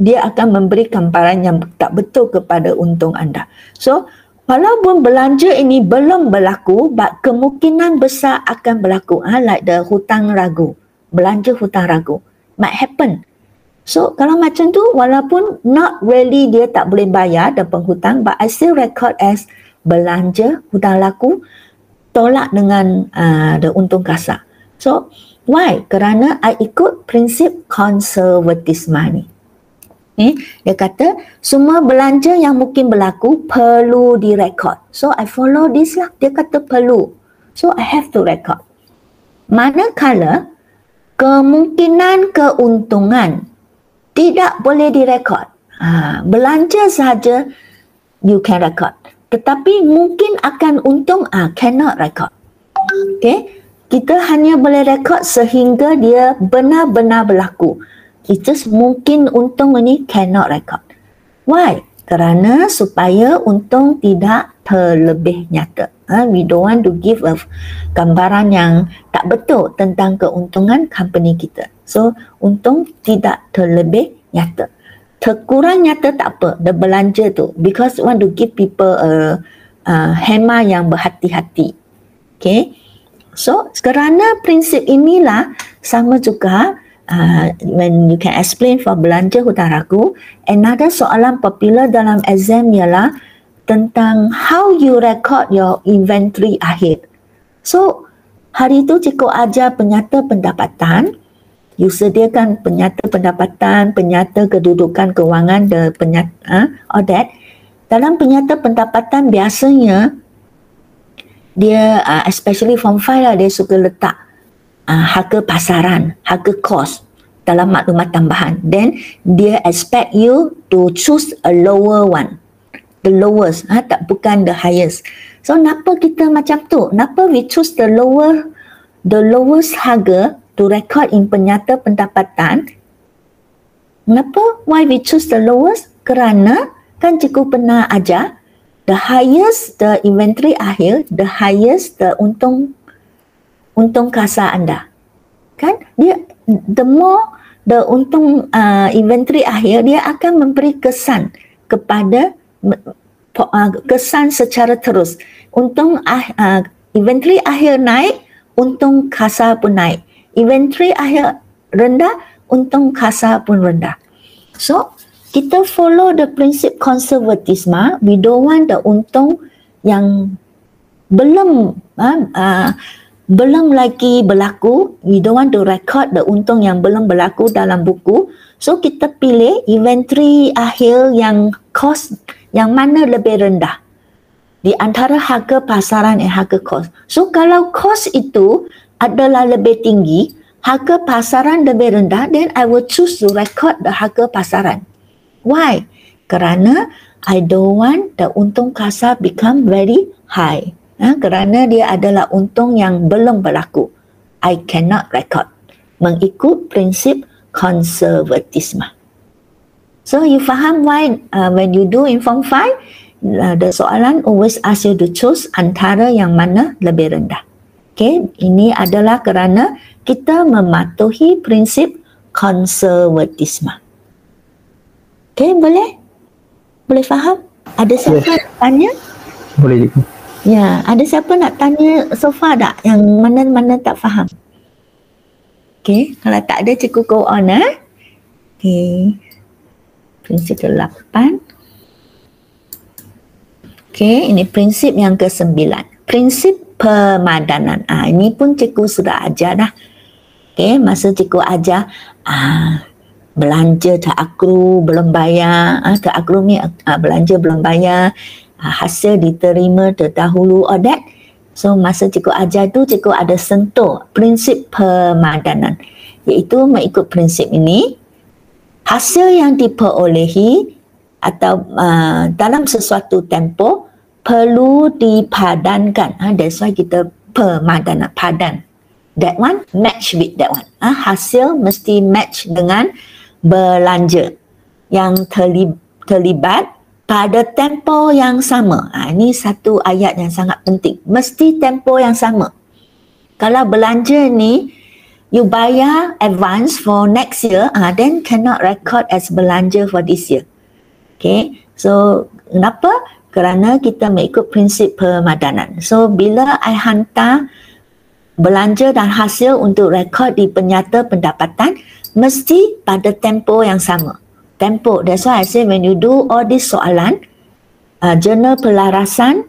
dia akan memberi gambaran yang tak betul kepada untung anda. So walaupun belanja ini belum berlaku, but kemungkinan besar akan berlaku. Like the hutang ragu, belanja hutang ragu might happen. So kalau macam tu, walaupun not really dia tak boleh bayar dan penghutang, but I still record as belanja hutang laku, tolak dengan the untung kasar. So why? Kerana I ikut prinsip konservatisme ni. Dia kata semua belanja yang mungkin berlaku perlu direkod. So I follow this lah. Dia kata perlu. So I have to record. Manakala kemungkinan keuntungan tidak boleh direkod. Belanja sahaja you can record. Tetapi mungkin akan untung, cannot record. Okay, kita hanya boleh record sehingga dia benar-benar berlaku. Kita mungkin untung ini cannot record. Why? Kerana supaya untung tidak terlebih nyata. We don't want to give a gambaran yang tak betul tentang keuntungan company kita. So untung tidak terlebih nyata. Terkurang nyata tak apa, the belanja tu, because want to give people a hema yang berhati-hati. Okay, so kerana prinsip inilah sama juga when you can explain for belanja hutang ragu. Another soalan popular dalam exam ialah tentang how you record your inventory akhir. So hari tu cikgu ajar penyata pendapatan You sediakan penyata pendapatan, penyata kedudukan kewangan, all that. Dalam penyata pendapatan biasanya dia especially form 5 lah, dia suka letak harga pasaran, harga kos dalam maklumat tambahan. Then dia expect you to choose a lower one, the lowest, tak bukan the highest. So kenapa kita macam tu? Kenapa we choose the lowest harga to record in penyata pendapatan? Kenapa? Why we choose the lowest? Kerana kan cikgu pernah ajar, the highest the inventory akhir, the highest the untung kasar anda. Kan? Dia the more the untung inventory akhir, dia akan memberi kesan kepada kesan secara terus. Untung inventory akhir naik, untung kasar pun naik. Inventory akhir rendah, untung kasar pun rendah. So kita follow the prinsip konservatisme. We don't want the untung yang belum lagi berlaku. We don't want to record the untung yang belum berlaku dalam buku. So kita pilih inventory akhir yang kos yang mana lebih rendah di antara harga pasaran dan harga kos. So kalau kos itu adalah lebih tinggi, harga pasaran lebih rendah, then I will choose to record the harga pasaran. Why? Kerana I don't want the untung kasar become very high. Kerana dia adalah untung yang belum berlaku. I cannot record. Mengikut prinsip konservatisme. So you faham why when you do in Form 5, the soalan always ask you to choose antara yang mana lebih rendah. Okay, ini adalah kerana kita mematuhi prinsip konservatisme. Okay, boleh? Boleh faham? Ada siapa nak tanya? Boleh cikgu. Ya, ada siapa nak tanya so far tak? Yang mana-mana tak faham? Okay, kalau tak ada cikgu go on. Okay, prinsip ke-8. Okay, ini prinsip yang ke-9. Prinsip pemadanan. Ini pun cikgu sudah ajar dah. Okay, masa cikgu ajar, belanja tak akru belum bayar, tak akru ni belanja belum bayar, hasil diterima terdahulu, all that. So masa cikgu ajar tu, cikgu ada sentuh prinsip pemadanan, iaitu mengikut prinsip ini, hasil yang diperolehi atau dalam sesuatu tempoh perlu dipadankan. That's why kita pemadanan, padan. That one match with that one. Hasil mesti match dengan belanja yang terlibat pada tempoh yang sama. Ini satu ayat yang sangat penting. Mesti tempoh yang sama. Kalau belanja ni you bayar advance for next year, then cannot record as belanja for this year. Okay, so kenapa? Kerana kita mengikut prinsip pemadanan. So bila I hantar belanja dan hasil untuk rekod di penyata pendapatan, mesti pada tempoh yang sama. Tempoh, that's why I say when you do all this soalan, jurnal pelarasan,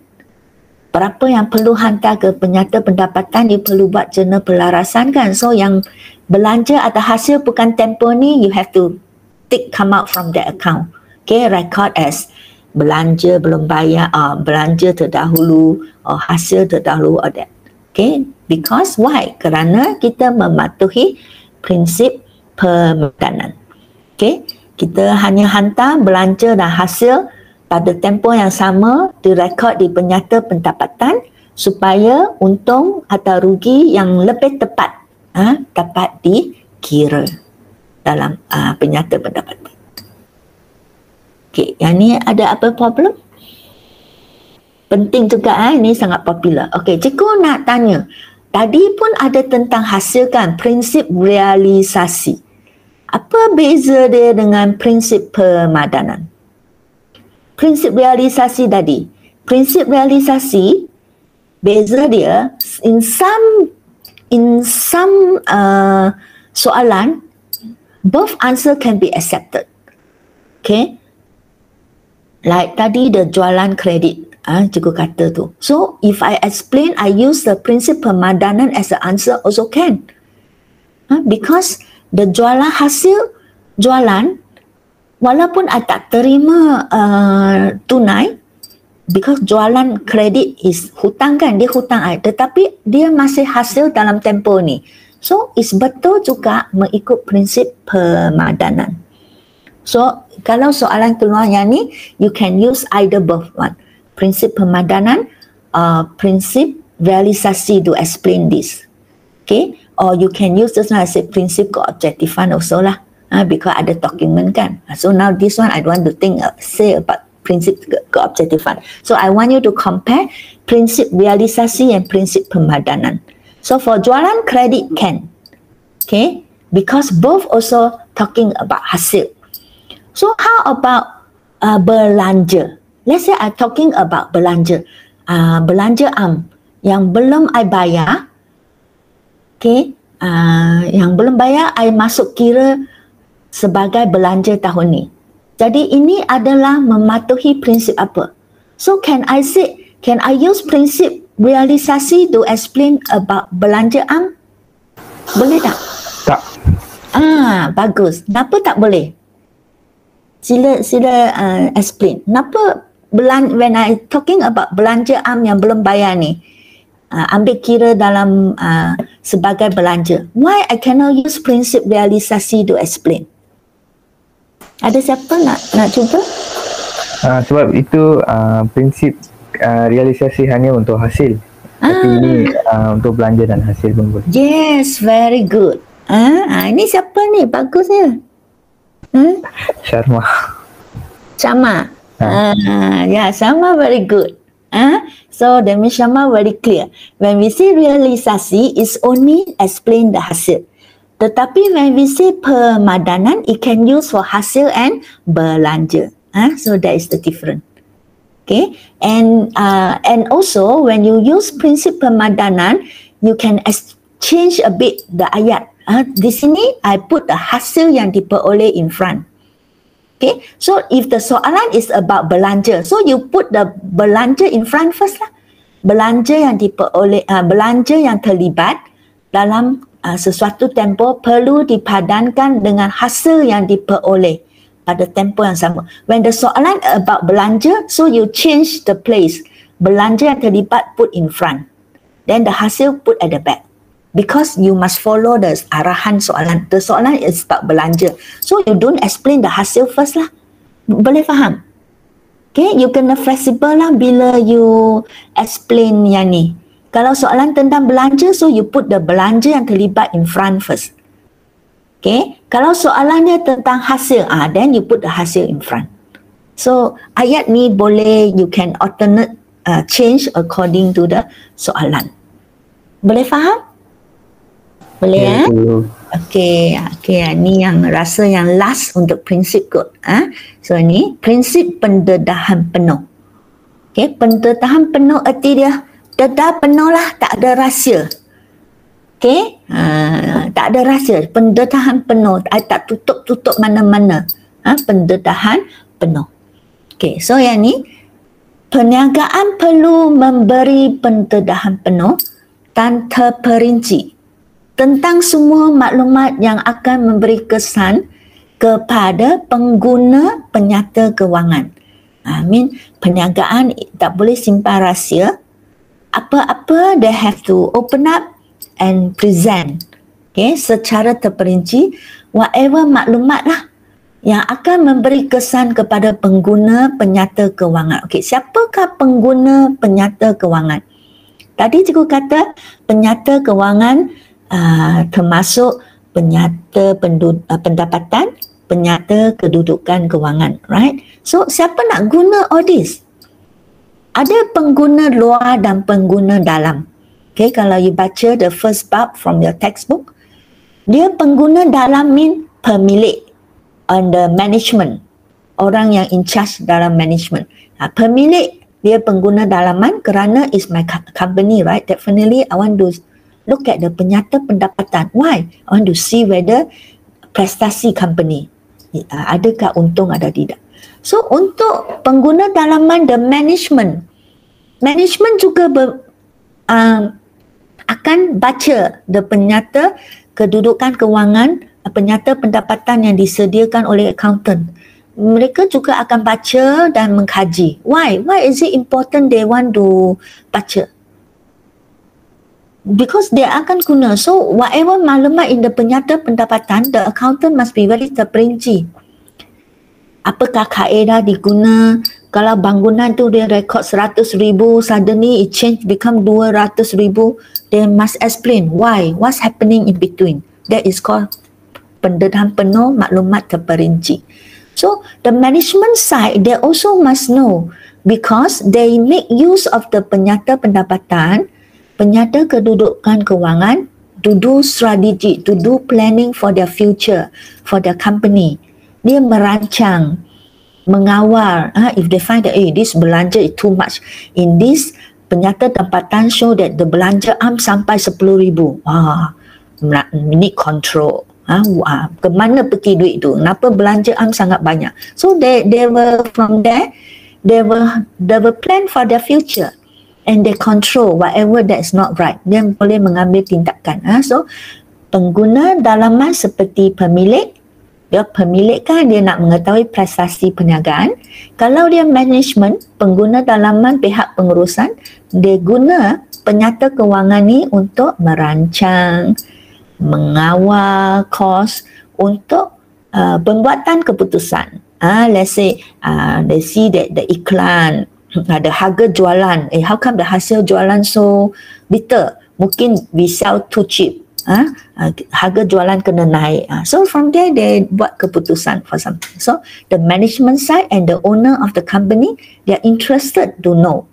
berapa yang perlu hantar ke penyata pendapatan, you perlu buat jurnal pelarasan kan. So yang belanja atau hasil bukan tempoh ni, you have to come out from that account. Okay, record as belanja belum bayar, belanja terdahulu, hasil terdahulu, or that. Okay, because why? Kerana kita mematuhi prinsip pemadanan. Okay, kita hanya hantar belanja dan hasil pada tempoh yang sama, direkod di penyata pendapatan supaya untung atau rugi yang lebih tepat dapat dikira dalam penyata pendapatan. Okay, yang ni ada apa problem? Penting juga, ini sangat popular. Okay, cikgu nak tanya, tadi pun ada tentang hasil kan, prinsip realisasi. Apa beza dia dengan prinsip pemadanan? Prinsip realisasi tadi. Prinsip realisasi, beza dia, in some soalan, both answer can be accepted. Okay? Like tadi the jualan kredit. Cikgu kata tu. So, if I explain, I use the prinsip pemadanan as an answer also can. Because the jualan hasil jualan, walaupun I tak terima tunai, because jualan kredit is hutang kan, dia hutang I, tetapi dia masih hasil dalam tempoh ni. So is betul juga mengikut prinsip pemadanan. So kalau soalan keluar yang ni, you can use either both one. Prinsip pemadanan, prinsip realisasi to explain this. Okay, or you can use this one as a prinsip keobjektifan also lah. Because ada document kan. So now this one I don't want to say about prinsip keobjektifan. So I want you to compare prinsip realisasi and prinsip pemadanan. So for jualan kredit can, okay, because both also talking about hasil. So how about belanja? Let's say I'm talking about belanja. Belanja yang belum I bayar, okay, yang belum bayar I masuk kira sebagai belanja tahun ni. Jadi ini adalah mematuhi prinsip apa? So can I use prinsip realisasi to explain about belanja Boleh tak? Tak. Bagus. Kenapa tak boleh? Sila explain. Kenapa when I talking about belanja yang belum bayar ni, ambil kira dalam sebagai belanja. Why I cannot use prinsip realisasi to explain? Ada siapa nak cuba? Sebab itu prinsip realisasi hanya untuk hasil. Tapi ini untuk belanja dan hasil pun boleh. Yes, very good. Ini siapa ni? Bagus ya. Syarma. Yeah, Syarma very good. So that means Syarma very clear. When we say realisasi, is only explain the hasil. Tetapi when we say pemadanan, it can use for hasil and belanja. So that is the difference. Okay, and also when you use prinsip pemadanan, you can change a bit the ayat. Di sini I put the hasil yang diperoleh in front. Okay, so if the soalan is about belanja, so you put the belanja in front first lah. Belanja yang diperoleh, belanja yang terlibat dalam sesuatu tempoh perlu dipadankan dengan hasil yang diperoleh pada tempoh yang sama. When the soalan about belanja, so you change the place. Belanja yang terlibat put in front, then the hasil put at the back. Because you must follow the arahan soalan. The soalan is about belanja. So you don't explain the hasil first lah. Boleh faham? Okay, you kena flexible lah bila you explain yang ni. Kalau soalan tentang belanja, so you put the belanja yang terlibat in front first. Okay, kalau soalannya tentang hasil, then you put the hasil in front. So ayat ni boleh, you can alternate, change according to the soalan. Boleh faham? Boleh Okay, ni yang rasa yang last untuk prinsip kot. So ni prinsip pendedahan penuh. Okay, pendedahan penuh erti dia dedah penuh lah, tak ada rahsia. Okay, tak ada rahsia. Pendedahan penuh, tak tutup mana-mana. Pendedahan penuh. Okay, so yang ni perniagaan perlu memberi pendedahan penuh dan terperinci tentang semua maklumat yang akan memberi kesan kepada pengguna penyata kewangan. Perniagaan tak boleh simpan rahsia. Apa-apa they have to open up and present, okay, secara terperinci whatever maklumat lah yang akan memberi kesan kepada pengguna penyata kewangan. Okay, siapakah pengguna penyata kewangan? Tadi cikgu kata penyata kewangan termasuk penyata pendapatan, penyata kedudukan kewangan, right? So siapa nak guna all this? Ada pengguna luar dan pengguna dalam. Okay, kalau you baca the first bab from your textbook, dia pengguna dalam mean pemilik on the management, orang yang in charge dalam management. Pemilik dia pengguna dalaman kerana is my company, right? Definitely I want to look at the penyata pendapatan. Why? I want to see whether prestasi company, adakah untung ada tidak. So untuk pengguna dalaman the management juga akan baca the penyata kedudukan kewangan penyata pendapatan yang disediakan oleh accountant, mereka juga akan baca dan mengkaji. Why is it important they want to baca? Because they akan guna. So whatever maklumat in the penyata pendapatan, the accountant must be very terperinci. Apakah kaedah diguna? Kalau bangunan tu dia rekod 100,000, suddenly it change become 200,000, they must explain why, what's happening in between. That is called pendedahan penuh maklumat terperinci. So the management side, they also must know because they make use of the penyata pendapatan, penyata kedudukan kewangan to do strategy, to do planning for their future, for their company. Dia merancang, mengawal, if they find that this belanja is too much, in this penyata pendapatan show that the belanja sampai 10,000, need control. Ke mana pergi duit tu? Kenapa belanja sangat banyak? So they were from there, they will plan for their future and they control whatever that's not right. Dia boleh mengambil tindakan. So pengguna dalaman seperti pemilik, kan dia nak mengetahui prestasi perniagaan. Kalau dia management, pengguna dalaman pihak pengurusan, dia guna penyata kewangan ni untuk merancang, mengawal kos untuk pembuatan keputusan. Let's say they see that the iklan ada harga jualan, how come the hasil jualan so bitter? Mungkin we sell too cheap. Harga jualan kena naik. So from there they buat keputusan for something. So the management side and the owner of the company, they are interested to know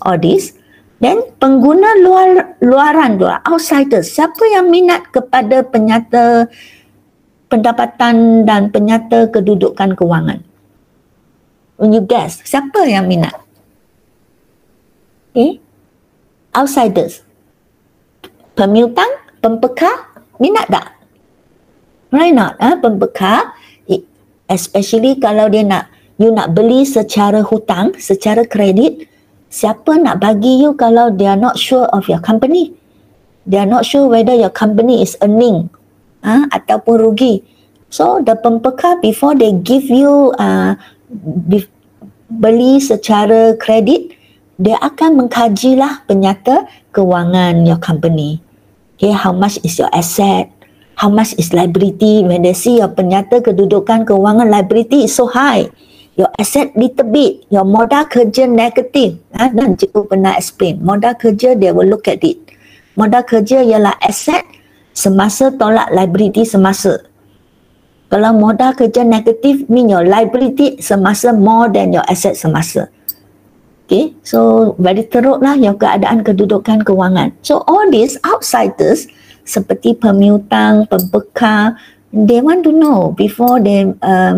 all this. Then pengguna luaran, outsiders, siapa yang minat kepada penyata pendapatan dan penyata kedudukan kewangan? When you guess, siapa yang minat? Outsiders. Pemiutang, pembekal, minat tak? Why not? Pembekal, especially kalau you nak beli secara hutang, secara kredit, siapa nak bagi you kalau they are not sure of your company? They are not sure whether your company is earning ataupun rugi. So the pembekal, before they give you beli secara kredit, dia akan mengkajilah penyata kewangan your company. Okay, how much is your asset? How much is liability? When they see your penyata kedudukan kewangan, liability is so high, your asset little bit, your modal kerja negatif. Dan cikgu pernah explain, modal kerja they will look at it. Modal kerja ialah asset semasa tolak liability semasa. Kalau modal kerja negatif, mean your liability semasa more than your asset semasa. Okay, so very teruk lah yang keadaan kedudukan kewangan. So all these outsiders seperti pemiutang, pembekal, they want to know before they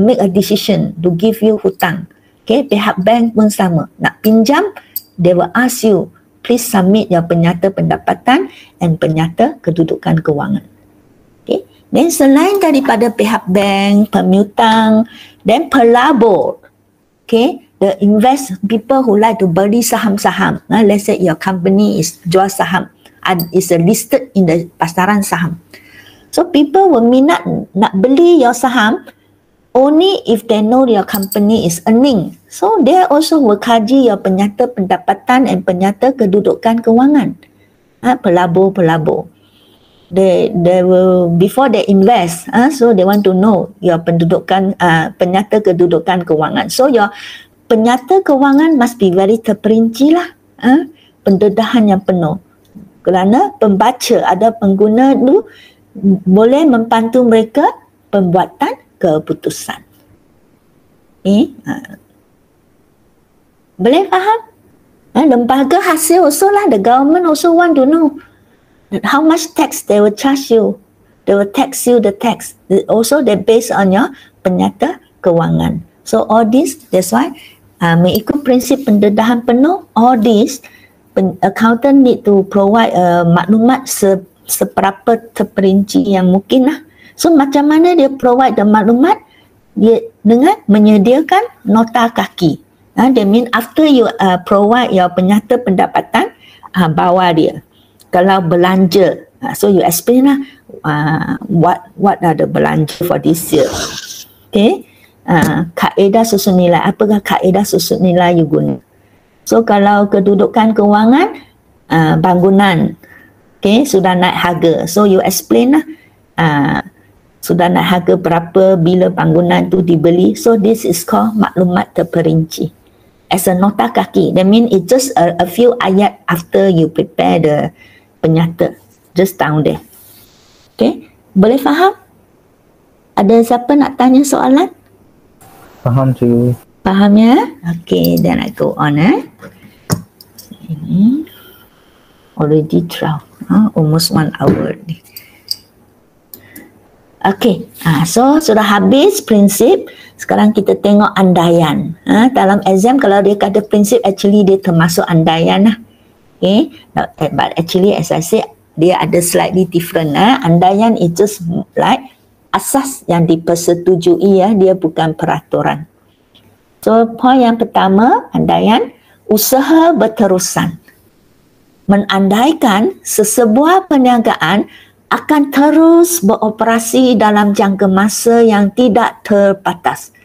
make a decision to give you hutang. Okay, pihak bank pun sama. Nak pinjam, they will ask you, please submit your penyata pendapatan and penyata kedudukan kewangan. Okay, then selain daripada pihak bank, pemiutang, then pelabur. Okay, the people who like to beli saham-saham. Let's say your company is jual saham, is listed in the pasaran saham. So people will minat nak beli your saham only if they know your company is earning. So they also will kaji your penyata pendapatan and penyata kedudukan kewangan. Pelabur. They will, before they invest, so they want to know your penyata kedudukan kewangan. So your penyata kewangan must be very terperinci lah, pendedahan yang penuh. Kerana pembaca, ada pengguna tu boleh membantu mereka pembuatan keputusan. Boleh faham? Lembaga hasil also lah, the government also want to know how much tax they will charge you. They will tax you the tax. Also they based on your penyata kewangan. So all this, that's why mengikut prinsip pendedahan penuh, all this accountant need to provide maklumat seberapa terperinci yang mungkin lah. So macam mana dia provide the maklumat? Dia dengan menyediakan nota kaki. That mean after you provide your penyata pendapatan, bawa dia. Kalau belanja, so you explain lah what are the belanja for this year. Okay, kaedah susun nilai, apakah kaedah susun nilai you guna? So kalau kedudukan kewangan, bangunan, okay, sudah naik harga, so you explain lah, sudah naik harga berapa bila bangunan tu dibeli. So this is called maklumat terperinci as a nota kaki. That means it's just a few ayat after you prepare the penyata, just down there. Okay, boleh faham? Ada siapa nak tanya soalan? Faham tu. Faham ya? Okay, then I go on. Ini already 12, almost 1 hour ni. Okay, so sudah habis prinsip. Sekarang kita tengok andaian. Dalam exam kalau dia kata prinsip, actually dia termasuk andaian lah. Okay, but actually as I said, dia ada slightly different. Andaian is just like asas yang dipersetujui, dia bukan peraturan. So point yang pertama, andaian, usaha berterusan. Menandaikan sesebuah perniagaan akan terus beroperasi dalam jangka masa yang tidak terbatas.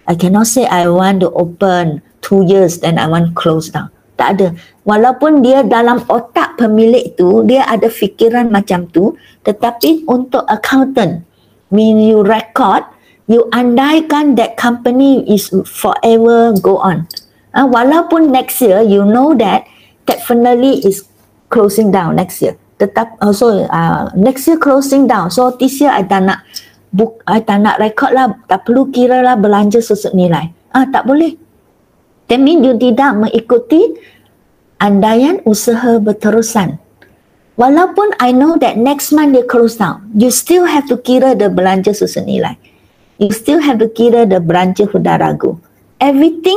I cannot say I want to open 2 years then I want close down. Tak ada. Walaupun dia dalam otak pemilik tu, dia ada fikiran macam tu, tetapi untuk accountant, when you record, you andaikan that company is forever go on. Walaupun next year, you know that definitely is closing down next year. Next year closing down. So this year I tak nak record lah, tak perlu kira lah belanja susun nilai. Tak boleh. That means you tidak mengikuti andaian usaha berterusan. Walaupun I know that next month they close down, you still have to kira the belanja susun nilai. You still have to kira the belanja hudar ragu. Everything,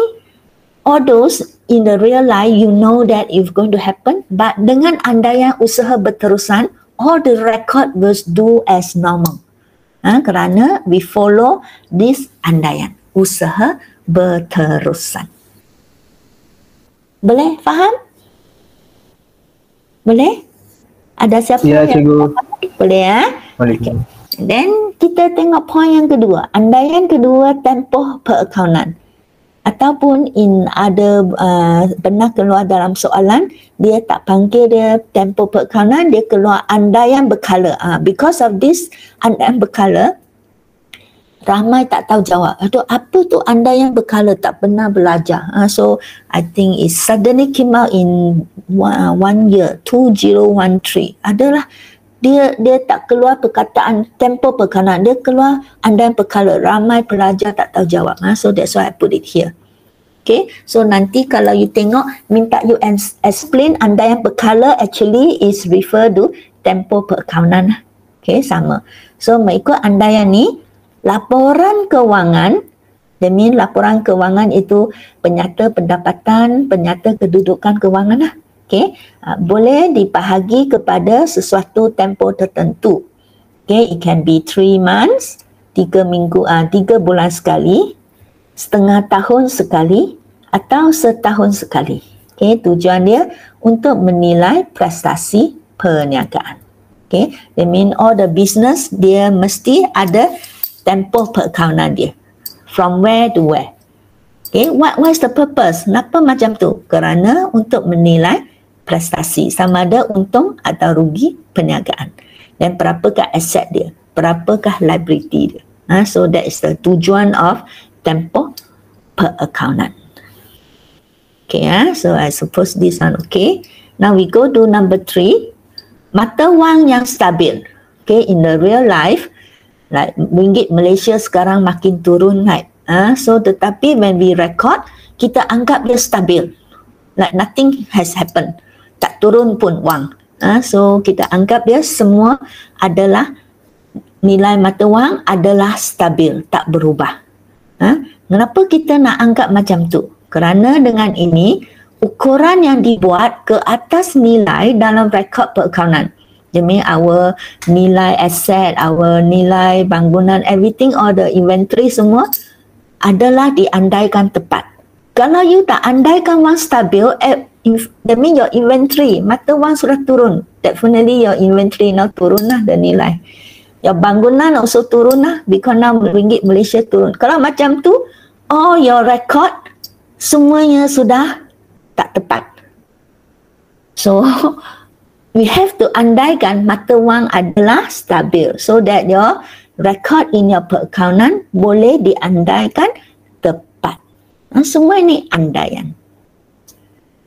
all those in the real life, you know that it's going to happen. But dengan andaian usaha berterusan, all the record will do as normal. Kerana we follow this andaian usaha berterusan. Boleh faham? Boleh? Ada siapa ya, yang cikgu. Boleh ya? Boleh. Okay. Then kita tengok point yang kedua. Andaian kedua, tempoh perakaunan. Ataupun ada pernah keluar dalam soalan, dia tak panggil dia tempoh perakaunan, dia keluar andaian berkala. Because of this andaian berkala, ramai tak tahu jawab. Apa tu andaian berkala, tak pernah belajar. So I think it suddenly came out in 1 year, 2013. Adalah dia tak keluar perkataan tempoh perkalaan, dia keluar andaian berkala. Ramai pelajar tak tahu jawab. So that's why I put it here. Okay, so nanti kalau you tengok, minta you explain andaian berkala actually is refer to tempoh perakaunan. Okay, sama. So mengikut andaian ni, laporan kewangan, demi laporan kewangan itu penyata pendapatan, penyata kedudukan kewangan lah. Okay, boleh dibahagi kepada sesuatu tempoh tertentu. Okay, it can be 3 months, 3 bulan sekali, setengah tahun sekali, atau setahun sekali. Okay, tujuan dia untuk menilai prestasi perniagaan. Okay, that mean all the business dia mesti ada tempoh perakaunan dia. From where to where. Okay, what is the purpose? Kenapa macam tu? Kerana untuk menilai prestasi, sama ada untung atau rugi perniagaan. Dan berapakah aset dia? Berapakah liability dia? So that is the tujuan of tempoh perakaunan. Okay, so I suppose this one okay. Now we go to number 3. Mata wang yang stabil. Okay, in the real life, like ringgit Malaysia sekarang makin turun naik. So tetapi when we record, kita anggap dia stabil. Like nothing has happened. Tak turun pun wang. So kita anggap dia semua adalah nilai mata wang adalah stabil, tak berubah. Kenapa kita nak anggap macam tu? Kerana dengan ini, ukuran yang dibuat ke atas nilai dalam rekod perakaunan. Jadi our nilai aset, our nilai bangunan, everything, all the inventory semua adalah diandaikan tepat. Kalau you tak andaikan wang stabil, that means your inventory, mata wang sudah turun. Definitely your inventory now turun lah the nilai. Your bangunan also turun lah because now ringgit Malaysia turun. Kalau macam tu, all your record semuanya sudah tak tepat. So, we have to andaikan mata wang adalah stabil so that your record in your perakaunan boleh diandaikan tepat. Semua ini andaian.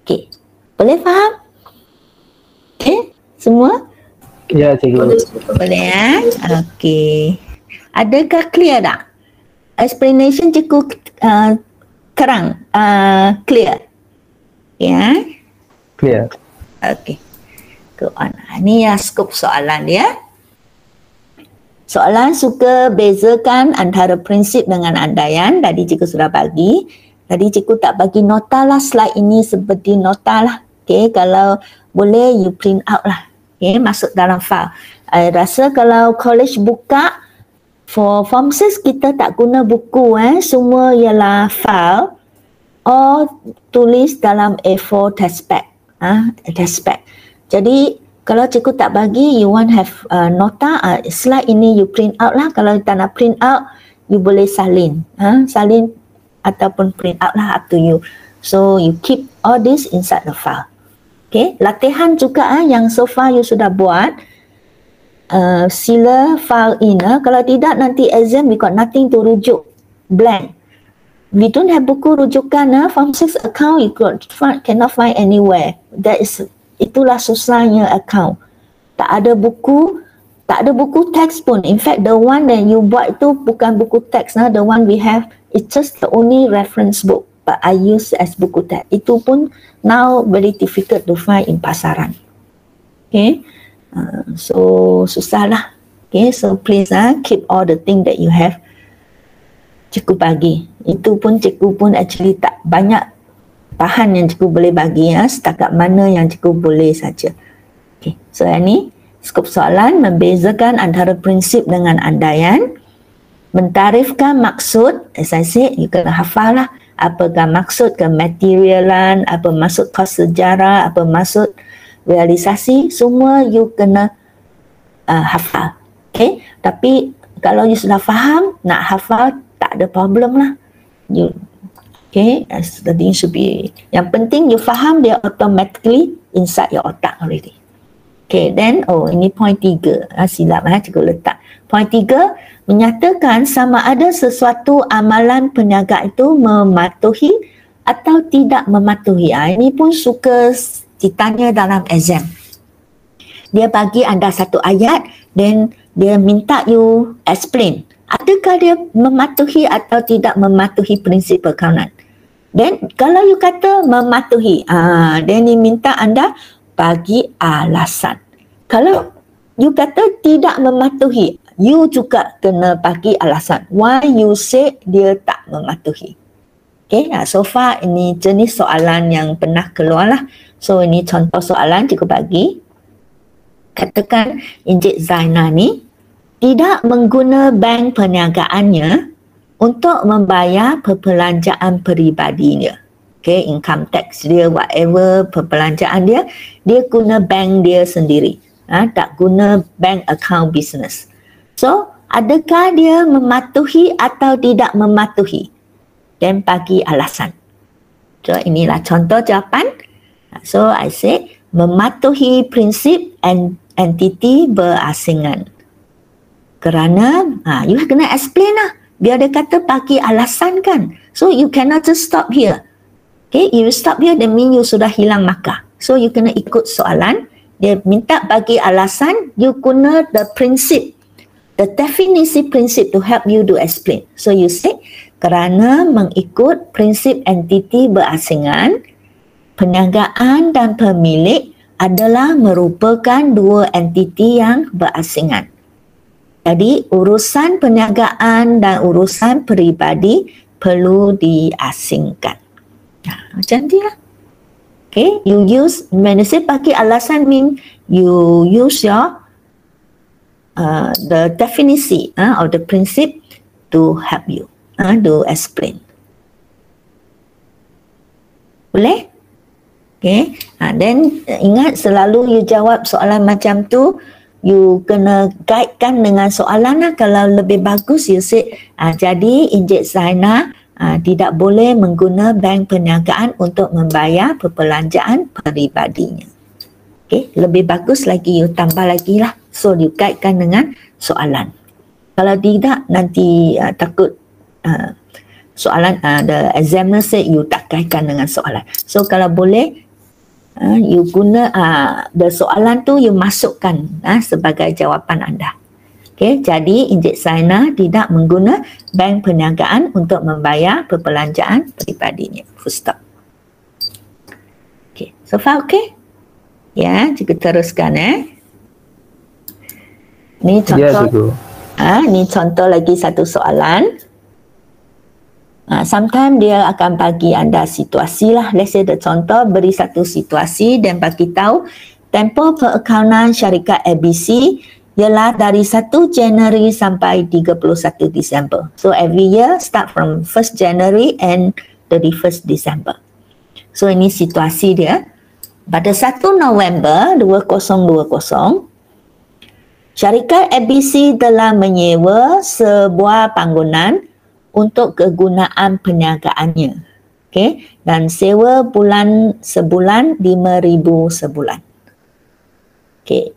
Okey, boleh faham? Okey, semua? Ya, cikgu. Boleh ya? Okey. Adakah clear tak? Explanation cikgu kerang, clear? Ya? Clear. Okey. Go on. Ini ya skop soalan dia. Soalan suka bezakan antara prinsip dengan andaian. Tadi cikgu sudah bagi. Tadi cikgu tak bagi nota lah. Slide ini seperti nota lah. Okay, kalau boleh you print out lah. Okay, masuk dalam file. I rasa kalau college buka for form 6 kita tak guna buku. Semua ialah file. Or tulis dalam A4 test pack. Test pack. Jadi kalau cikgu tak bagi, you want have nota, slide ini you print out lah. Kalau tak nak print out, you boleh salin. Salin ataupun print out lah, up to you. So you keep all this inside the file. Okay, latihan juga yang so far you sudah buat. Sila file in. Kalau tidak nanti exam we got nothing to rujuk. Blank. We don't have buku rujukan. Form 6 account you cannot find anywhere. Itulah susahnya account. Tak ada buku teks pun. In fact, the one that you buat itu bukan buku teks. The one we have, it's just the only reference book. But I use as buku teks. Itu pun now very difficult to find in pasaran. Okay. So, susah lah. Okay, so please keep all the thing that you have. Cikgu bagi. Itu pun cikgu pun actually tak banyak bahan yang cikgu boleh bagi, setakat mana yang cikgu boleh saja. Okay. So ini skop soalan membezakan antara prinsip dengan andaian, mentarifkan maksud. As I said, you kena hafal lah apakah maksud kematerialan, apa maksud kos sejarah, apa maksud realisasi, semua you kena hafal. Okay. Tapi kalau you sudah faham, nak hafal tak ada problem lah. Okay, as the thing should be. Yang penting you faham dia automatically inside your otak already. Okay, then ini point 3. Silap cikgu letak. Point 3 menyatakan sama ada sesuatu amalan peniaga itu mematuhi atau tidak mematuhi. Ini pun suka ditanya dalam exam. Dia bagi anda satu ayat, then dia minta you explain. Adakah dia mematuhi atau tidak mematuhi prinsip perakaunan? Dan kalau you kata mematuhi, then dia minta anda bagi alasan. Kalau you kata tidak mematuhi, you juga kena bagi alasan. Why you say dia tak mematuhi. Okay, so far ini jenis soalan yang pernah keluar lah. So ini contoh soalan cikgu bagi. Katakan Encik Zainal ni tidak mengguna bank perniagaannya untuk membayar perbelanjaan peribadinya. Okay, income tax dia, whatever perbelanjaan dia, dia guna bank dia sendiri. Tak guna bank account business. So, adakah dia mematuhi atau tidak mematuhi? Dan bagi alasan. So, inilah contoh jawapan. So, I say, mematuhi prinsip entiti berasingan. Kerana, you kena explain lah. Biar dia kata bagi alasan kan. So you cannot just stop here. Okay, you stop here, that means you sudah hilang markah. So you kena ikut soalan. Dia minta bagi alasan, you guna the prinsip, the definisi prinsip to help you to explain. So you say, kerana mengikut prinsip entiti berasingan, perniagaan dan pemilik adalah merupakan dua entiti yang berasingan. Jadi urusan perniagaan dan urusan peribadi perlu diasingkan. Macam ni lah. Okay, you use, when you say pakai alasan mean you use your the definisi or the principle to help you to explain. Boleh? Okay. Then ingat selalu you jawab soalan macam tu, you kena guidekan dengan soalan lah. Kalau lebih bagus you say, jadi Encik Zainal tidak boleh mengguna bank perniagaan untuk membayar perbelanjaan peribadinya. Okay. Lebih bagus lagi you tambah lagi lah. So you guidekan dengan soalan. Kalau tidak nanti takut soalan the examiner say you tak kaitkan dengan soalan. So kalau boleh you guna the soalan tu you masukkan sebagai jawapan anda. Okay, jadi Encik Zainal tidak mengguna bank perniagaan untuk membayar perbelanjaan peribadinya. Full stop. Okay, so far okay? Ya, kita teruskan Ni contoh. Ni contoh lagi satu soalan. Sometimes dia akan bagi anda situasi lah. Let's say the contoh beri satu situasi dan bagi tahu tempoh perakaunan syarikat ABC ialah dari 1 Januari sampai 31 Disember. So every year start from 1st January and 31st December. So ini situasi dia. Pada 1 November 2020, syarikat ABC telah menyewa sebuah bangunan untuk kegunaan perniagaannya. Okay. Dan sewa sebulan 5,000 sebulan. Okay.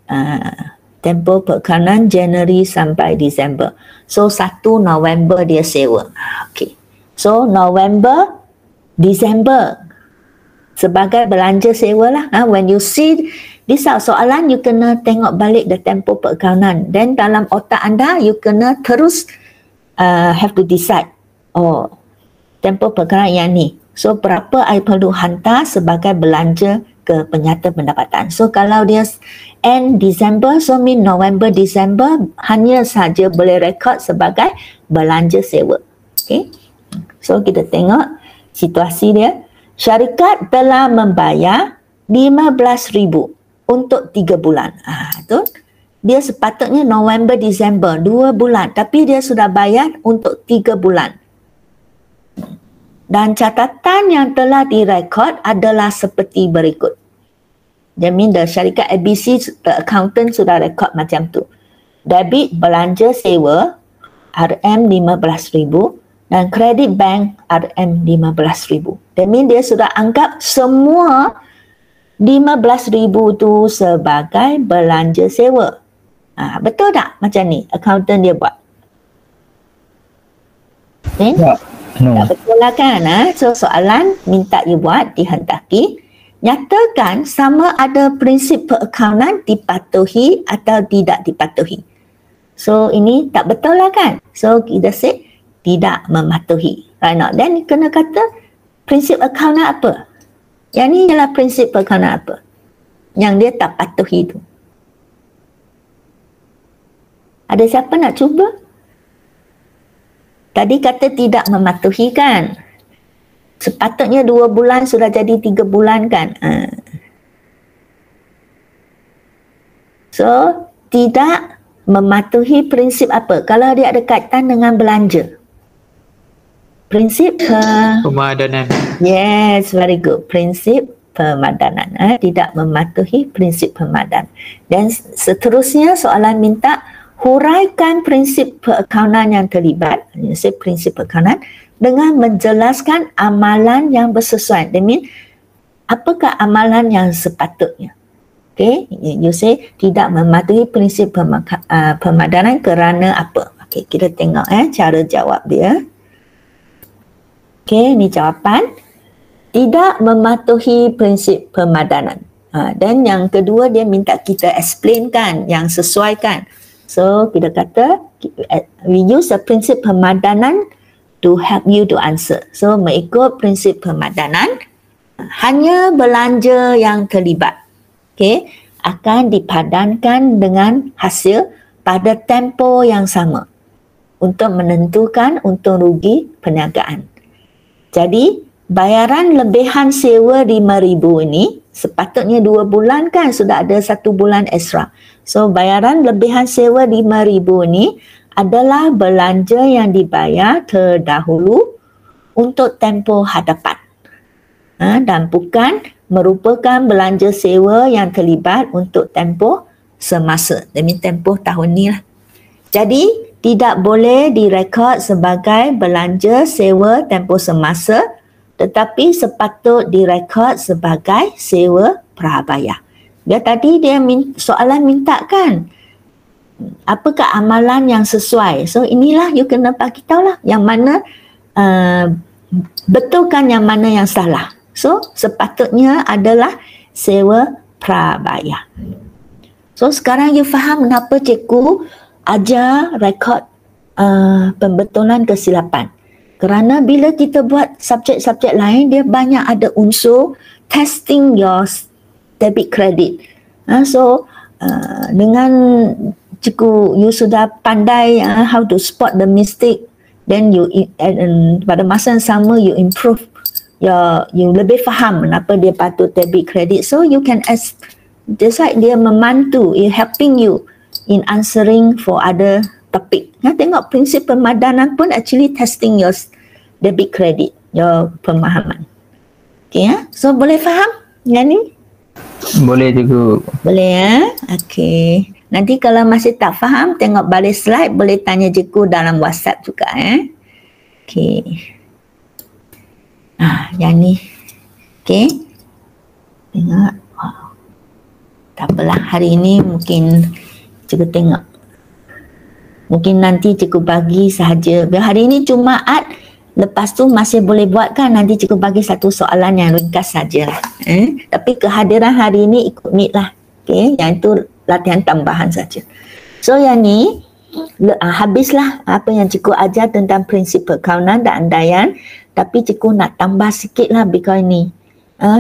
Tempoh perakaunan Januari sampai Disember. So 1 November dia sewa. Okay. So November, Disember sebagai belanja sewa lah. When you see this soalan, you kena tengok balik the tempoh perakaunan. Then dalam otak anda, you kena terus have to decide, tempoh perakaunan yang ni. So berapa I perlu hantar sebagai belanja ke penyata pendapatan. So kalau dia end December, so mean November, December hanya saja boleh rekod sebagai belanja sewa. Okay. So kita tengok situasi dia. Syarikat telah membayar 15,000 untuk 3 bulan. Tu. Dia sepatutnya November, Disember, 2 bulan. Tapi dia sudah bayar untuk 3 bulan. Dan catatan yang telah direkod adalah seperti berikut. That means the syarikat ABC, the accountant sudah rekod macam tu. Debit belanja sewa RM15,000 dan kredit bank RM15,000. That means dia sudah anggap semua 15,000 tu sebagai belanja sewa. Betul tak macam ni accountant dia buat? Ya. No. Tak betul lah kan? So soalan minta you buat dihendaki. Nyatakan sama ada prinsip perakaunan dipatuhi atau tidak dipatuhi. So ini tak betul lah kan? So kita say tidak mematuhi. Right now. Then kena kata prinsip perakaunan apa? Yang ni ialah prinsip perakaunan apa? Yang dia tak patuhi tu. Ada siapa nak cuba? Tadi kata tidak mematuhi kan? Sepatutnya 2 bulan sudah jadi 3 bulan kan? So, tidak mematuhi prinsip apa? Kalau dia ada kaitan dengan belanja. Prinsip pemadanan. Yes, very good. Prinsip pemadanan. Tidak mematuhi prinsip pemadanan. Dan seterusnya soalan minta huraikan prinsip perakaunan yang terlibat, prinsip perakaunan, dengan menjelaskan amalan yang bersesuaian. That means, apakah amalan yang sepatutnya? Okay, you say tidak mematuhi prinsip pemadanan kerana apa? Okay, kita tengok cara jawab dia. Okay, ni jawapan. Tidak mematuhi prinsip pemadanan. Dan yang kedua dia minta kita explainkan yang sesuaikan. So kita kata we use the prinsip pemadanan to help you to answer. So mengikut prinsip pemadanan, hanya belanja yang terlibat, okay, akan dipadankan dengan hasil pada tempoh yang sama untuk menentukan untung rugi perniagaan. Jadi bayaran lebihan sewa 5,000 ini sepatutnya 2 bulan kan, sudah ada 1 bulan extra. So bayaran lebihan sewa 5,000 ini adalah belanja yang dibayar terdahulu untuk tempoh hadapan. Dan bukan merupakan belanja sewa yang terlibat untuk tempoh semasa. Demi tempoh tahun ni lah. Jadi tidak boleh direkod sebagai belanja sewa tempoh semasa, tetapi sepatut direkod sebagai sewa prabayar. Dia tadi soalan minta kan, apakah amalan yang sesuai? So inilah you kena bagi tahu lah yang mana betulkan yang mana yang salah. So sepatutnya adalah sewa prabayar. So sekarang you faham kenapa cikgu ajar rekod pembetulan kesilapan. Kerana bila kita buat subjek-subjek lain, dia banyak ada unsur testing your debit credit. So dengan cikgu you sudah pandai how to spot the mistake, then you pada masa yang sama you improve you lebih faham kenapa dia patut debit credit. So you can that's why dia membantu, helping you in answering for other topik. Tengok prinsip pemadanan pun actually testing your debit credit, your pemahaman. Okay, so boleh faham yang ni? Boleh cikgu. Boleh ya? Okay. Nanti kalau masih tak faham, tengok balik slide, boleh tanya cikgu dalam WhatsApp juga Okay. Yang ni. Okay. Tengok. Wow. Tak apalah, hari ini mungkin cikgu tengok. Mungkin nanti cikgu bagi sahaja. Biar hari ini Jumaat, lepas tu masih boleh buat kan, nanti cikgu bagi satu soalan yang ringkas sajalah. Tapi kehadiran hari ini ikut meet lah. Okay, yang itu latihan tambahan saja. So yang ni, habislah apa yang cikgu ajar tentang prinsip perkawanan dan andaian. Tapi cikgu nak tambah sikit lah because ni.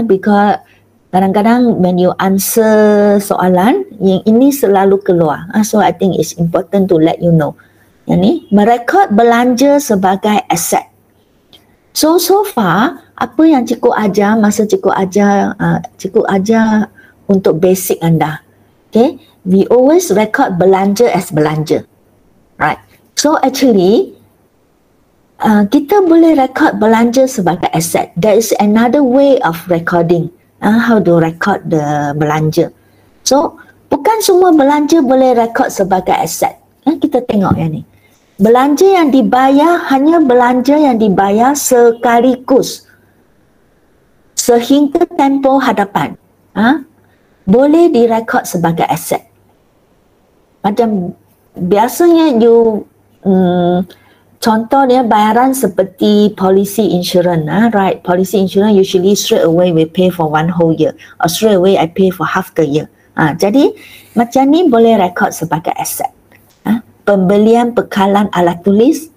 Because kadang-kadang when you answer soalan, yang ini selalu keluar. So I think it's important to let you know. Yang ni, merekod belanja sebagai aset. So far, apa yang cikgu ajar, masa cikgu ajar untuk basic anda. Okay, we always record belanja as belanja. Right. So actually, kita boleh record belanja sebagai aset. There is another way of recording. How to record the belanja. So, bukan semua belanja boleh rekod sebagai aset. Kita tengok yang ni. Belanja yang dibayar hanya belanja yang dibayar sekaligus sehingga tempoh hadapan. Boleh direkod sebagai aset. Macam biasanya you contoh dia bayaran seperti policy insurance, right? Policy insurance usually straight away we pay for one whole year, or straight away I pay for half the year. Jadi macam ni boleh rekod sebagai aset. Pembelian bekalan alat tulis,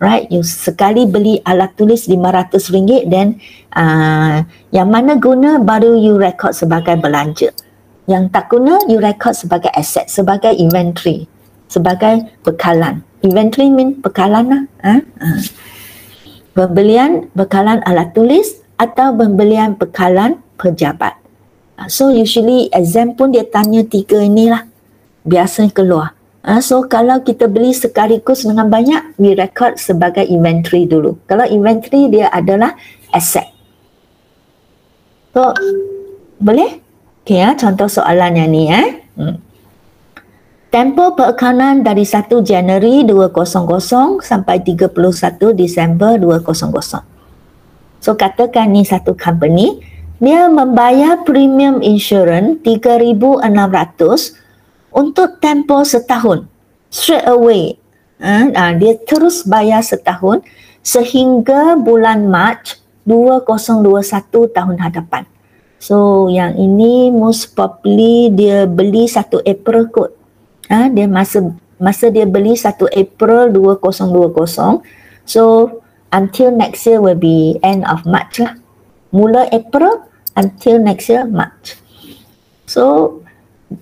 right? You sekali beli alat tulis RM500, then yang mana guna baru you rekod sebagai belanja. Yang tak guna you rekod sebagai aset, sebagai inventory, sebagai bekalan. Inventory mean bekalan lah. Pembelian bekalan alat tulis atau pembelian bekalan pejabat. So usually exam pun dia tanya 3 inilah biasanya keluar. So kalau kita beli sekaligus dengan banyak, we record sebagai inventory dulu. Kalau inventory dia adalah asset. So boleh? Okay, contoh soalan yang ni Tempoh perakaunan dari 1 Januari 200 sampai 31 Disember 200. So katakan ni satu company, dia membayar premium insurance 3,600 untuk tempoh setahun. Straight away. Dia terus bayar setahun sehingga bulan Mac 2021 tahun hadapan. So yang ini most probably dia beli 1 April kot. Dia masa dia beli 1 April 2020. So until next year will be end of March lah. Mula April until next year March. So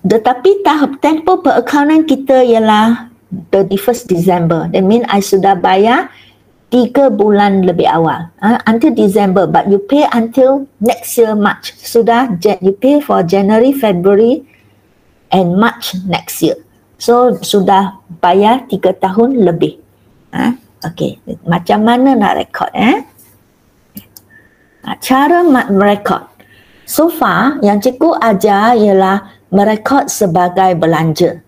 tetapi tahap tempoh perakaunan kita ialah 31st December. That means I sudah bayar 3 bulan lebih awal. Until December, but you pay until next year March. Sudah you pay for January, February and March next year. So sudah bayar 3 tahun lebih. Okay, macam mana nak rekod? Cara merekod. So far, yang cikgu ajar ialah merekod sebagai belanja.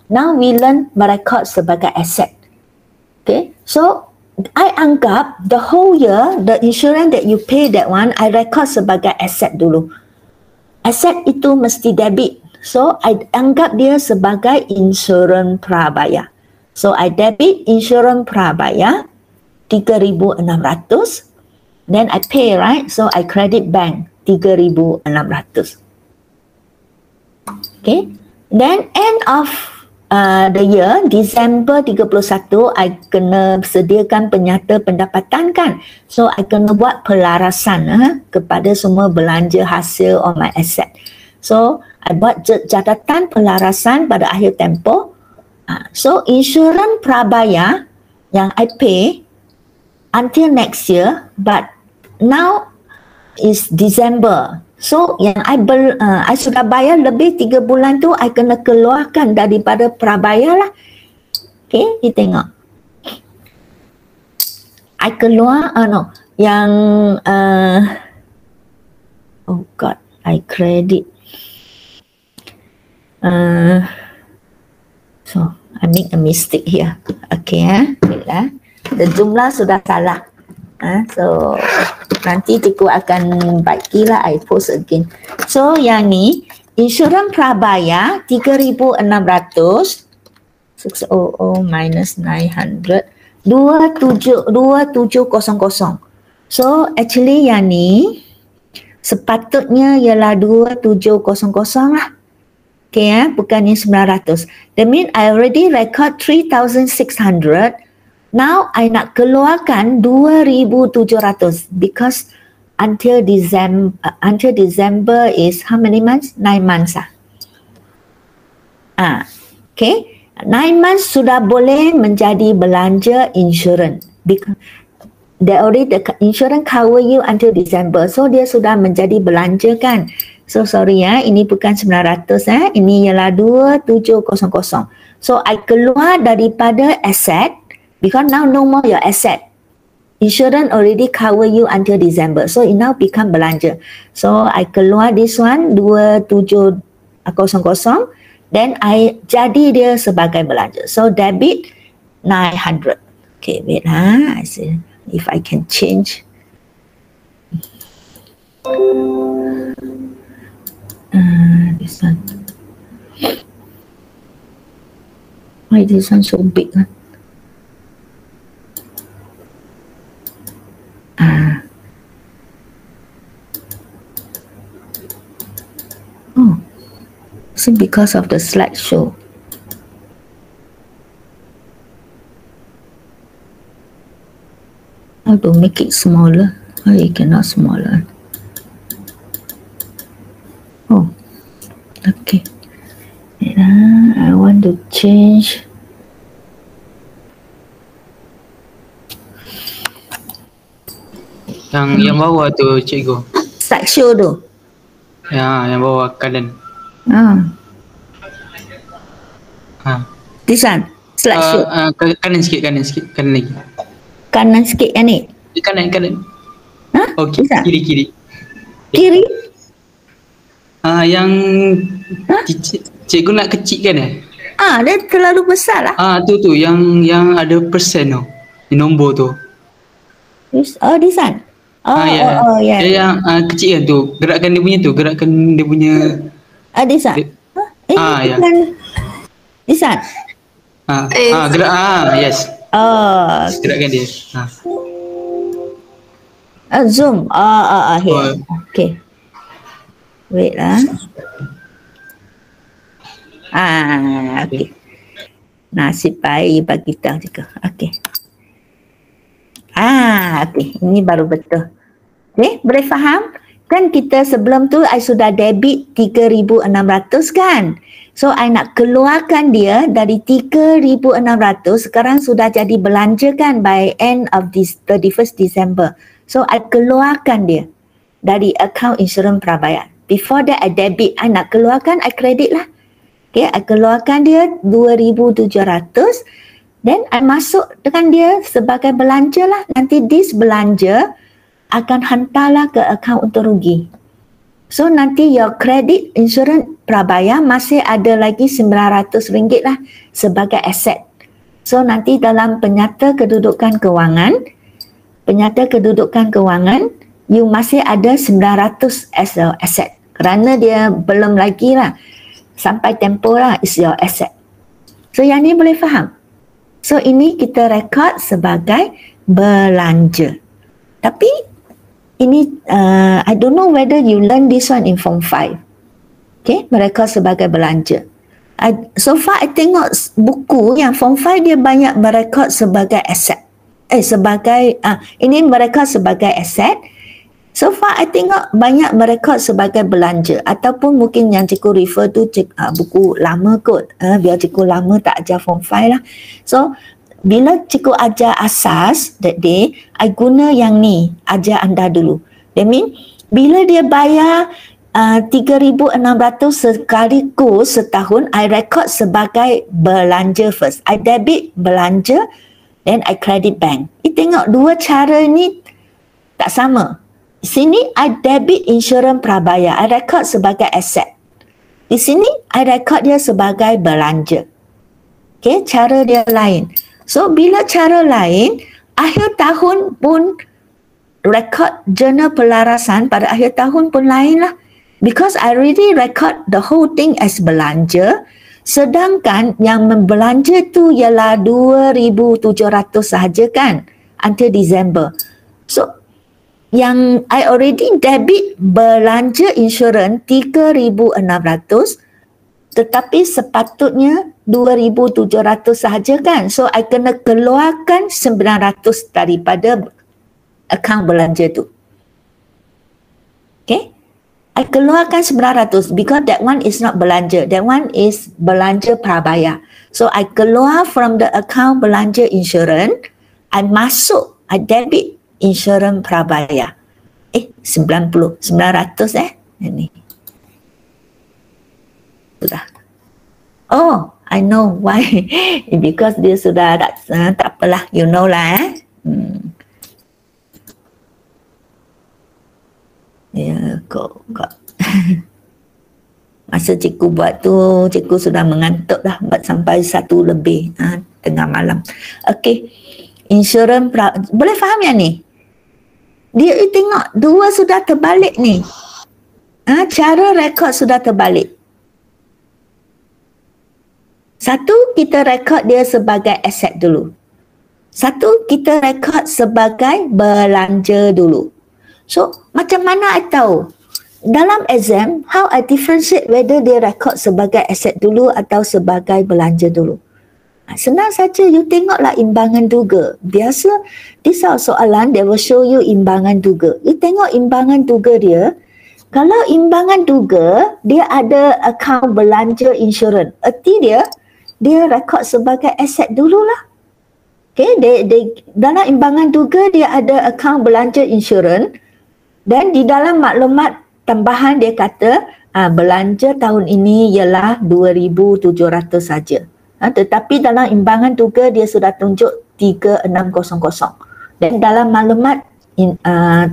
Now we learn merekod sebagai aset. Okay, so I anggap the whole year, the insurance that you pay that one, I record sebagai aset dulu. Aset itu mesti debit. So, I anggap dia sebagai insurans prabayar. So, I debit insurans prabayar 3,600. Then I pay, right? So, I credit bank 3,600. Okay. Then, end of the year, Disember 31, I kena sediakan penyata pendapatan kan. So, I kena buat pelarasan kepada semua belanja hasil on my asset. So, I buat catatan pelarasan pada akhir tempoh. So, insurans prabayar yang I pay until next year, but now is December. So, yang I sudah bayar lebih 3 bulan tu, I kena keluarkan daripada prabayar lah. Okay, kita tengok. I keluar, yang, oh God, I credit. So, I make a mistake here. Okay, wait lah. The jumlah sudah salah. So, nanti cikgu akan baiki lah, I post again. So, yang ni, insurans prabayar 3,600, 600 minus 900, 2700. So, actually yang ni, sepatutnya ialah 2700 lah. Okay, bukannya 900. That means I already record 3,600. Now, I nak keluarkan 2,700 because until December is how many months? 9 months lah. Okay. 9 months sudah boleh menjadi belanja insurans. Because the insurance cover you until December. So, dia sudah menjadi belanja kan. So, sorry ini bukan 900 ini ialah 2,700. So, I keluar daripada asset because now no more your asset. Insurance already cover you until December. So, it now become belanja. So, I keluar this one 2,700. Then, I jadi dia sebagai belanja. So, debit 900. Okay, wait I see if I can change. This one. Why this one so big? Oh, it's because of the slideshow. How to make it smaller? Oh, you cannot smaller. Oh, okay. I want to change. Yang bawah tu cikgu. Slideshow tu. Ya, yang bawah kanan. This one. Slideshow. Kanan sikit, kanan lagi. Kanan sikit yang ni. Kanan. Okey, kiri. Kiri? Yang cikgu nak kecilkan dia terlalu besar lah. Tu yang ada persen tu. Nombor tu. This one. Yeah. Yang kecilkan tu. Gerakan dia punya This one. ya. This one. Yes. Gerakan dia. Zoom. Here. Okay. Wait lah. Okay. Nasib baik bagi kita juga. Okay. Okay. Ini baru betul. Okay. Boleh faham? Kan kita sebelum tu I sudah debit 3,600 kan? So I nak keluarkan dia dari 3,600 sekarang sudah jadi belanja kan by end of this 31st December. So I keluarkan dia dari account insurans prabayar. Before that I debit, I nak keluarkan, I credit lah. Okay, I keluarkan dia 2,700. Then I masuk dengan dia sebagai belanja lah. Nanti this belanja akan hantarlah ke account untung rugi. So nanti your credit insurance prabayar masih ada lagi RM900 lah sebagai aset. So nanti dalam penyata kedudukan kewangan, you masih ada 900 as your asset. Kerana dia belum lagi lah sampai tempoh lah is your asset. So yang ni boleh faham? So ini kita rekod sebagai belanja. Tapi ini I don't know whether you learn this one in Form 5. Okay, merekod sebagai belanja. So far I tengok buku yang Form 5 dia banyak merekod sebagai aset. Ini merekod sebagai aset. So far I tengok banyak merekod sebagai belanja, ataupun mungkin yang cikgu refer tu buku lama kot. Biar cikgu lama tak ajar Form 5 lah. So bila cikgu ajar asas that day, I guna yang ni ajar anda dulu. That mean bila dia bayar 3,600 sekaligus setahun, I record sebagai belanja first. I debit belanja, then I credit bank. Tengok dua cara ni tak sama. Sini I debit insurans prabayar, I record sebagai aset. Di sini I record dia sebagai belanja. Okay, cara dia lain. So bila cara lain, akhir tahun pun record jurnal pelarasan pada akhir tahun pun lain lah. Because I already record the whole thing as belanja, sedangkan yang membelanja tu ialah 2,700 sahaja kan until December. So yang I already debit belanja insurans 3,600, tetapi sepatutnya 2,700 sahaja kan. So I kena keluarkan 900 daripada akaun belanja tu. Okay, I keluarkan 900 because that one is not belanja, that one is belanja prabayar. So I keluar from the account belanja insurans, I masuk, I debit insurans prabayar. 900 ini. Sudah. Oh, I know why. Because dia sudah tak apalah, you know lah. Ya, kok. Masa cikgu buat tu, cikgu sudah mengantuk dah sampai 1 lebih tengah malam. Okey. Insurans boleh faham yang ni? Dia tengok dua sudah terbalik ni. Cara rekod sudah terbalik. Satu, kita rekod dia sebagai aset dulu. Satu, kita rekod sebagai belanja dulu. So, macam mana I tahu? Dalam exam, how I differentiate whether dia rekod sebagai aset dulu atau sebagai belanja dulu? Senang saja, you tengoklah imbangan duga. Biasa di soalan, they will show you imbangan duga. You tengok imbangan duga dia. Kalau imbangan duga, dia ada akaun belanja insurans. Erti dia rekod sebagai aset dululah. Okay, dalam imbangan duga dia ada akaun belanja insurans. Dan di dalam maklumat tambahan dia kata, belanja tahun ini ialah 2,700 saja. Tetapi dalam imbangan duga dia sudah tunjuk 3,600. Dan dalam maklumat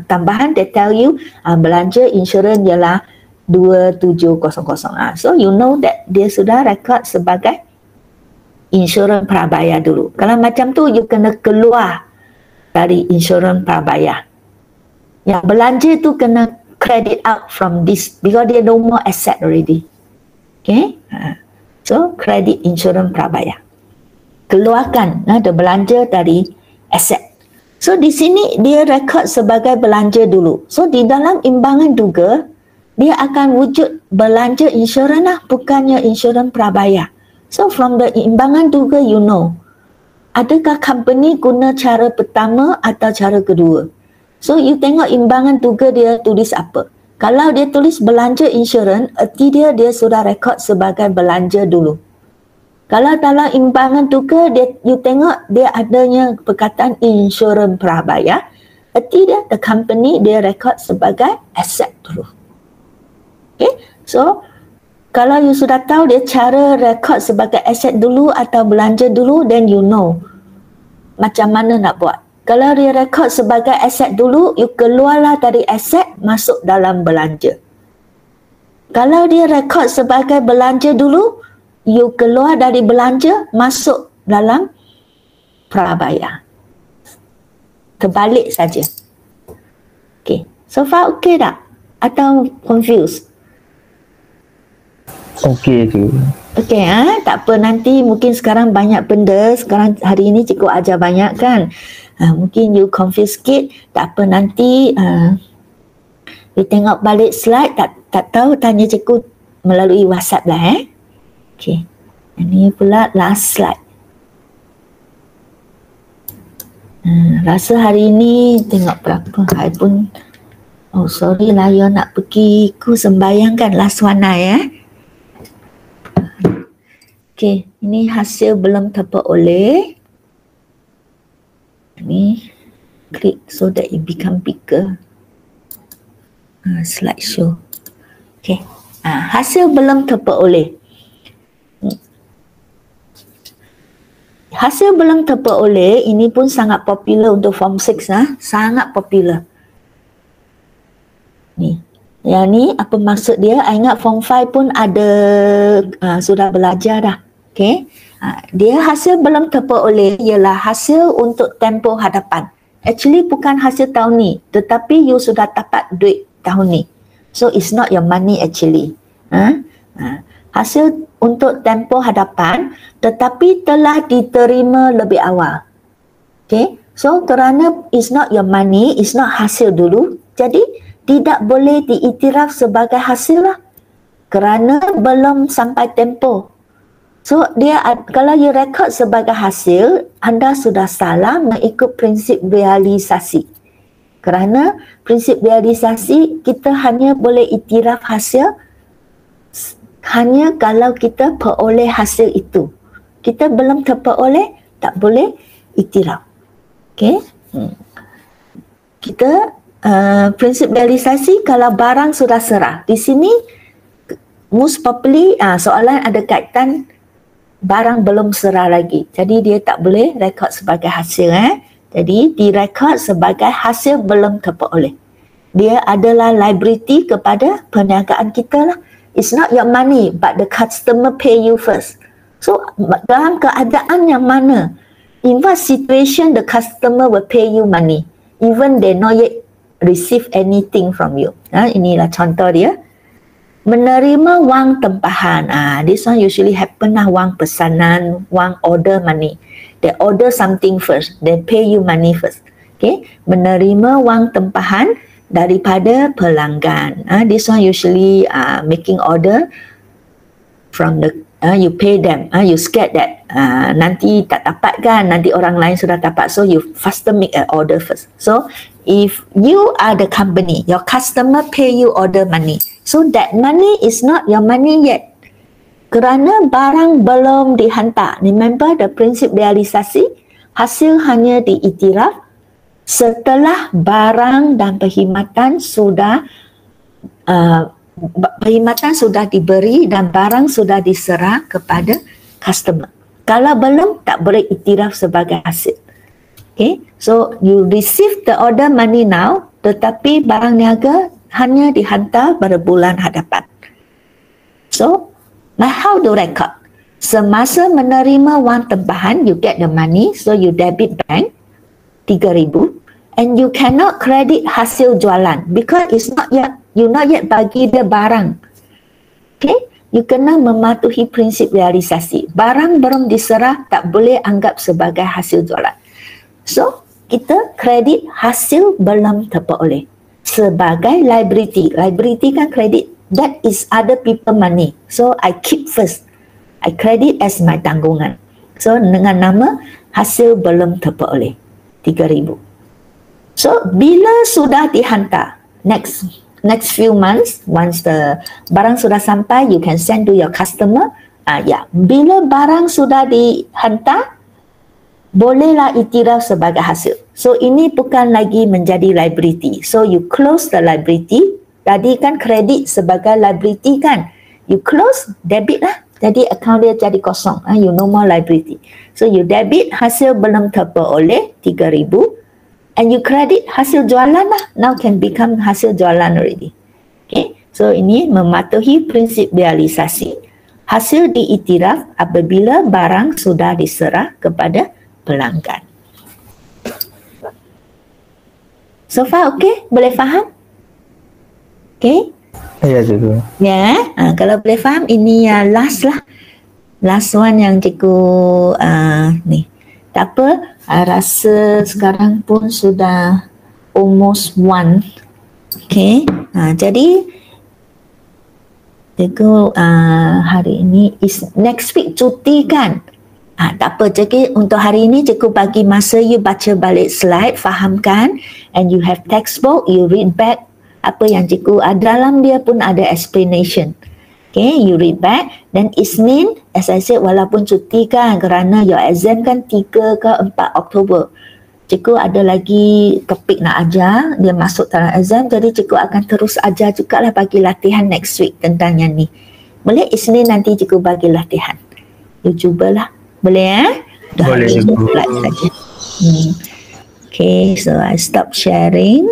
tambahan they tell you belanja insurans ialah 2,700. So you know that dia sudah rekod sebagai insurans prabayar dulu. Kalau macam tu you kena keluar dari insurans prabayar. Yang belanja tu kena credit out from this because dia no more asset already. Okay? So, credit insurans prabayar. Keluarkan ada belanja dari aset. So, di sini dia rekod sebagai belanja dulu. So, di dalam imbangan duga, dia akan wujud belanja insurans lah, bukannya insurans prabayar. So, from the imbangan duga, you know, adakah company guna cara pertama atau cara kedua? So, you tengok imbangan duga dia tulis apa. Kalau dia tulis belanja insurans, erti dia sudah rekod sebagai belanja dulu. Kalau dalam imbangan duga, you tengok dia adanya perkataan insurans prabayar, erti dia, the company, dia rekod sebagai aset dulu. Okay, so kalau you sudah tahu dia cara rekod sebagai aset dulu atau belanja dulu, then you know macam mana nak buat. Kalau dia rekod sebagai aset dulu, you keluarlah dari aset, masuk dalam belanja. Kalau dia rekod sebagai belanja dulu, you keluar dari belanja, masuk dalam prabayar. Terbalik saja. Okay. So far okay tak? Atau confused? Okey tu. Okey, tak apa, nanti mungkin sekarang banyak benda, sekarang hari ini cikgu ajar banyak kan. Mungkin you confused sikit, tak apa, nanti you tengok balik slide, tak tahu tanya cikgu melalui WhatsApp lah Okey. Ini pula last slide. Rasa hari ini tengok berapa hari pun. Oh sorry lah, you nak pergi ku sembahyang kan last one Okey, ini hasil belum terperoleh. Ini klik so that it become bigger. Slideshow. Okey, hasil belum terperoleh. Hasil belum terperoleh ini pun sangat popular untuk form 6 sangat popular. Ni. Yang ni apa maksud dia? I ingat form 5 pun ada sudah belajar dah. Okey. Dia hasil belum terperoleh ialah hasil untuk tempoh hadapan. Actually bukan hasil tahun ni, tetapi you sudah dapat duit tahun ni. So it's not your money actually. Hasil untuk tempoh hadapan tetapi telah diterima lebih awal. Okay. So kerana it's not your money, it's not hasil dulu, jadi tidak boleh diiktiraf sebagai hasil lah. Kerana belum sampai tempoh. So dia kalau you rekod sebagai hasil, anda sudah salah mengikut prinsip realisasi. Kerana prinsip realisasi kita hanya boleh iktiraf hasil hanya kalau kita peroleh hasil itu. Kita belum terperoleh, tak boleh iktiraf. Okay. Kita prinsip realisasi kalau barang sudah serah. Di sini most probably soalan ada kaitan barang belum serah lagi. Jadi dia tak boleh rekod sebagai hasil. Jadi direkod sebagai hasil belum terperoleh. Dia adalah liability kepada perniagaan kita lah. It's not your money but the customer pay you first. So dalam keadaan yang mana, in what situation the customer will pay you money even they not yet receive anything from you. Inilah contoh dia. Menerima wang tempahan. This one usually happen lah, wang pesanan, wang order money. They order something first, they pay you money first. Okay, menerima wang tempahan daripada pelanggan. This one usually making order from the you pay them. You scared that nanti tak dapat kan, nanti orang lain sudah dapat, so you faster make an order first. So if you are the company, your customer pay you order money, so that money is not your money yet. Kerana barang belum dihantar. Remember the prinsip realisasi, hasil hanya diiktiraf setelah barang dan perkhidmatan sudah diberi dan barang sudah diserah kepada customer. Kalau belum, tak boleh iktiraf sebagai hasil. Okay, so you receive the order money now, tetapi barang niaga hanya dihantar pada bulan hadapan. So, how to record? Semasa menerima wang tempahan, you get the money, so you debit bank 3,000 and you cannot credit hasil jualan because it's not yet, you not yet bagi dia barang. Okay, you kena mematuhi prinsip realisasi. Barang belum diserah, tak boleh anggap sebagai hasil jualan. So, kita kredit hasil belum terperoleh sebagai liability. Liability kan kredit. That is other people money. So, I keep first. I credit as my tanggungan. So, dengan nama hasil belum terperoleh. 3,000. So, bila sudah dihantar, next few months, once the barang sudah sampai, you can send to your customer. Bila barang sudah dihantar, bolehlah iktiraf sebagai hasil. So ini bukan lagi menjadi liability. So you close the liability. Tadi kan kredit sebagai liability kan. You close, debit lah. Jadi account dia jadi kosong. You no more liability. So you debit hasil belum terperoleh 3,000 and you credit hasil jualan lah. Now can become hasil jualan already. Okay. So ini mematuhi prinsip realisasi. Hasil diiktiraf apabila barang sudah diserah kepada pelanggan. So far okey? Boleh faham? Okey? Ya, cikgu. Ya, kalau boleh faham ini last lah. Last one yang cikgu ni. Tak apa, rasa sekarang pun sudah almost 1. Okey. Jadi cikgu hari ini is next week cuti kan? Tak apa, cikgu untuk hari ini cikgu bagi masa you baca balik slide, fahamkan, and you have textbook, you read back apa yang cikgu dalam dia pun ada explanation. Okay, you read back. Dan Isnin, as I said, walaupun cuti kan kerana your exam kan 3 ke 4 Oktober. Cikgu ada lagi topik nak ajar, dia masuk dalam exam, jadi cikgu akan terus ajar jugalah bagi latihan next week tentang yang ni. Boleh Isnin nanti cikgu bagi latihan. You cubalah. Boleh Boleh cikgu. Okay, so I stop sharing.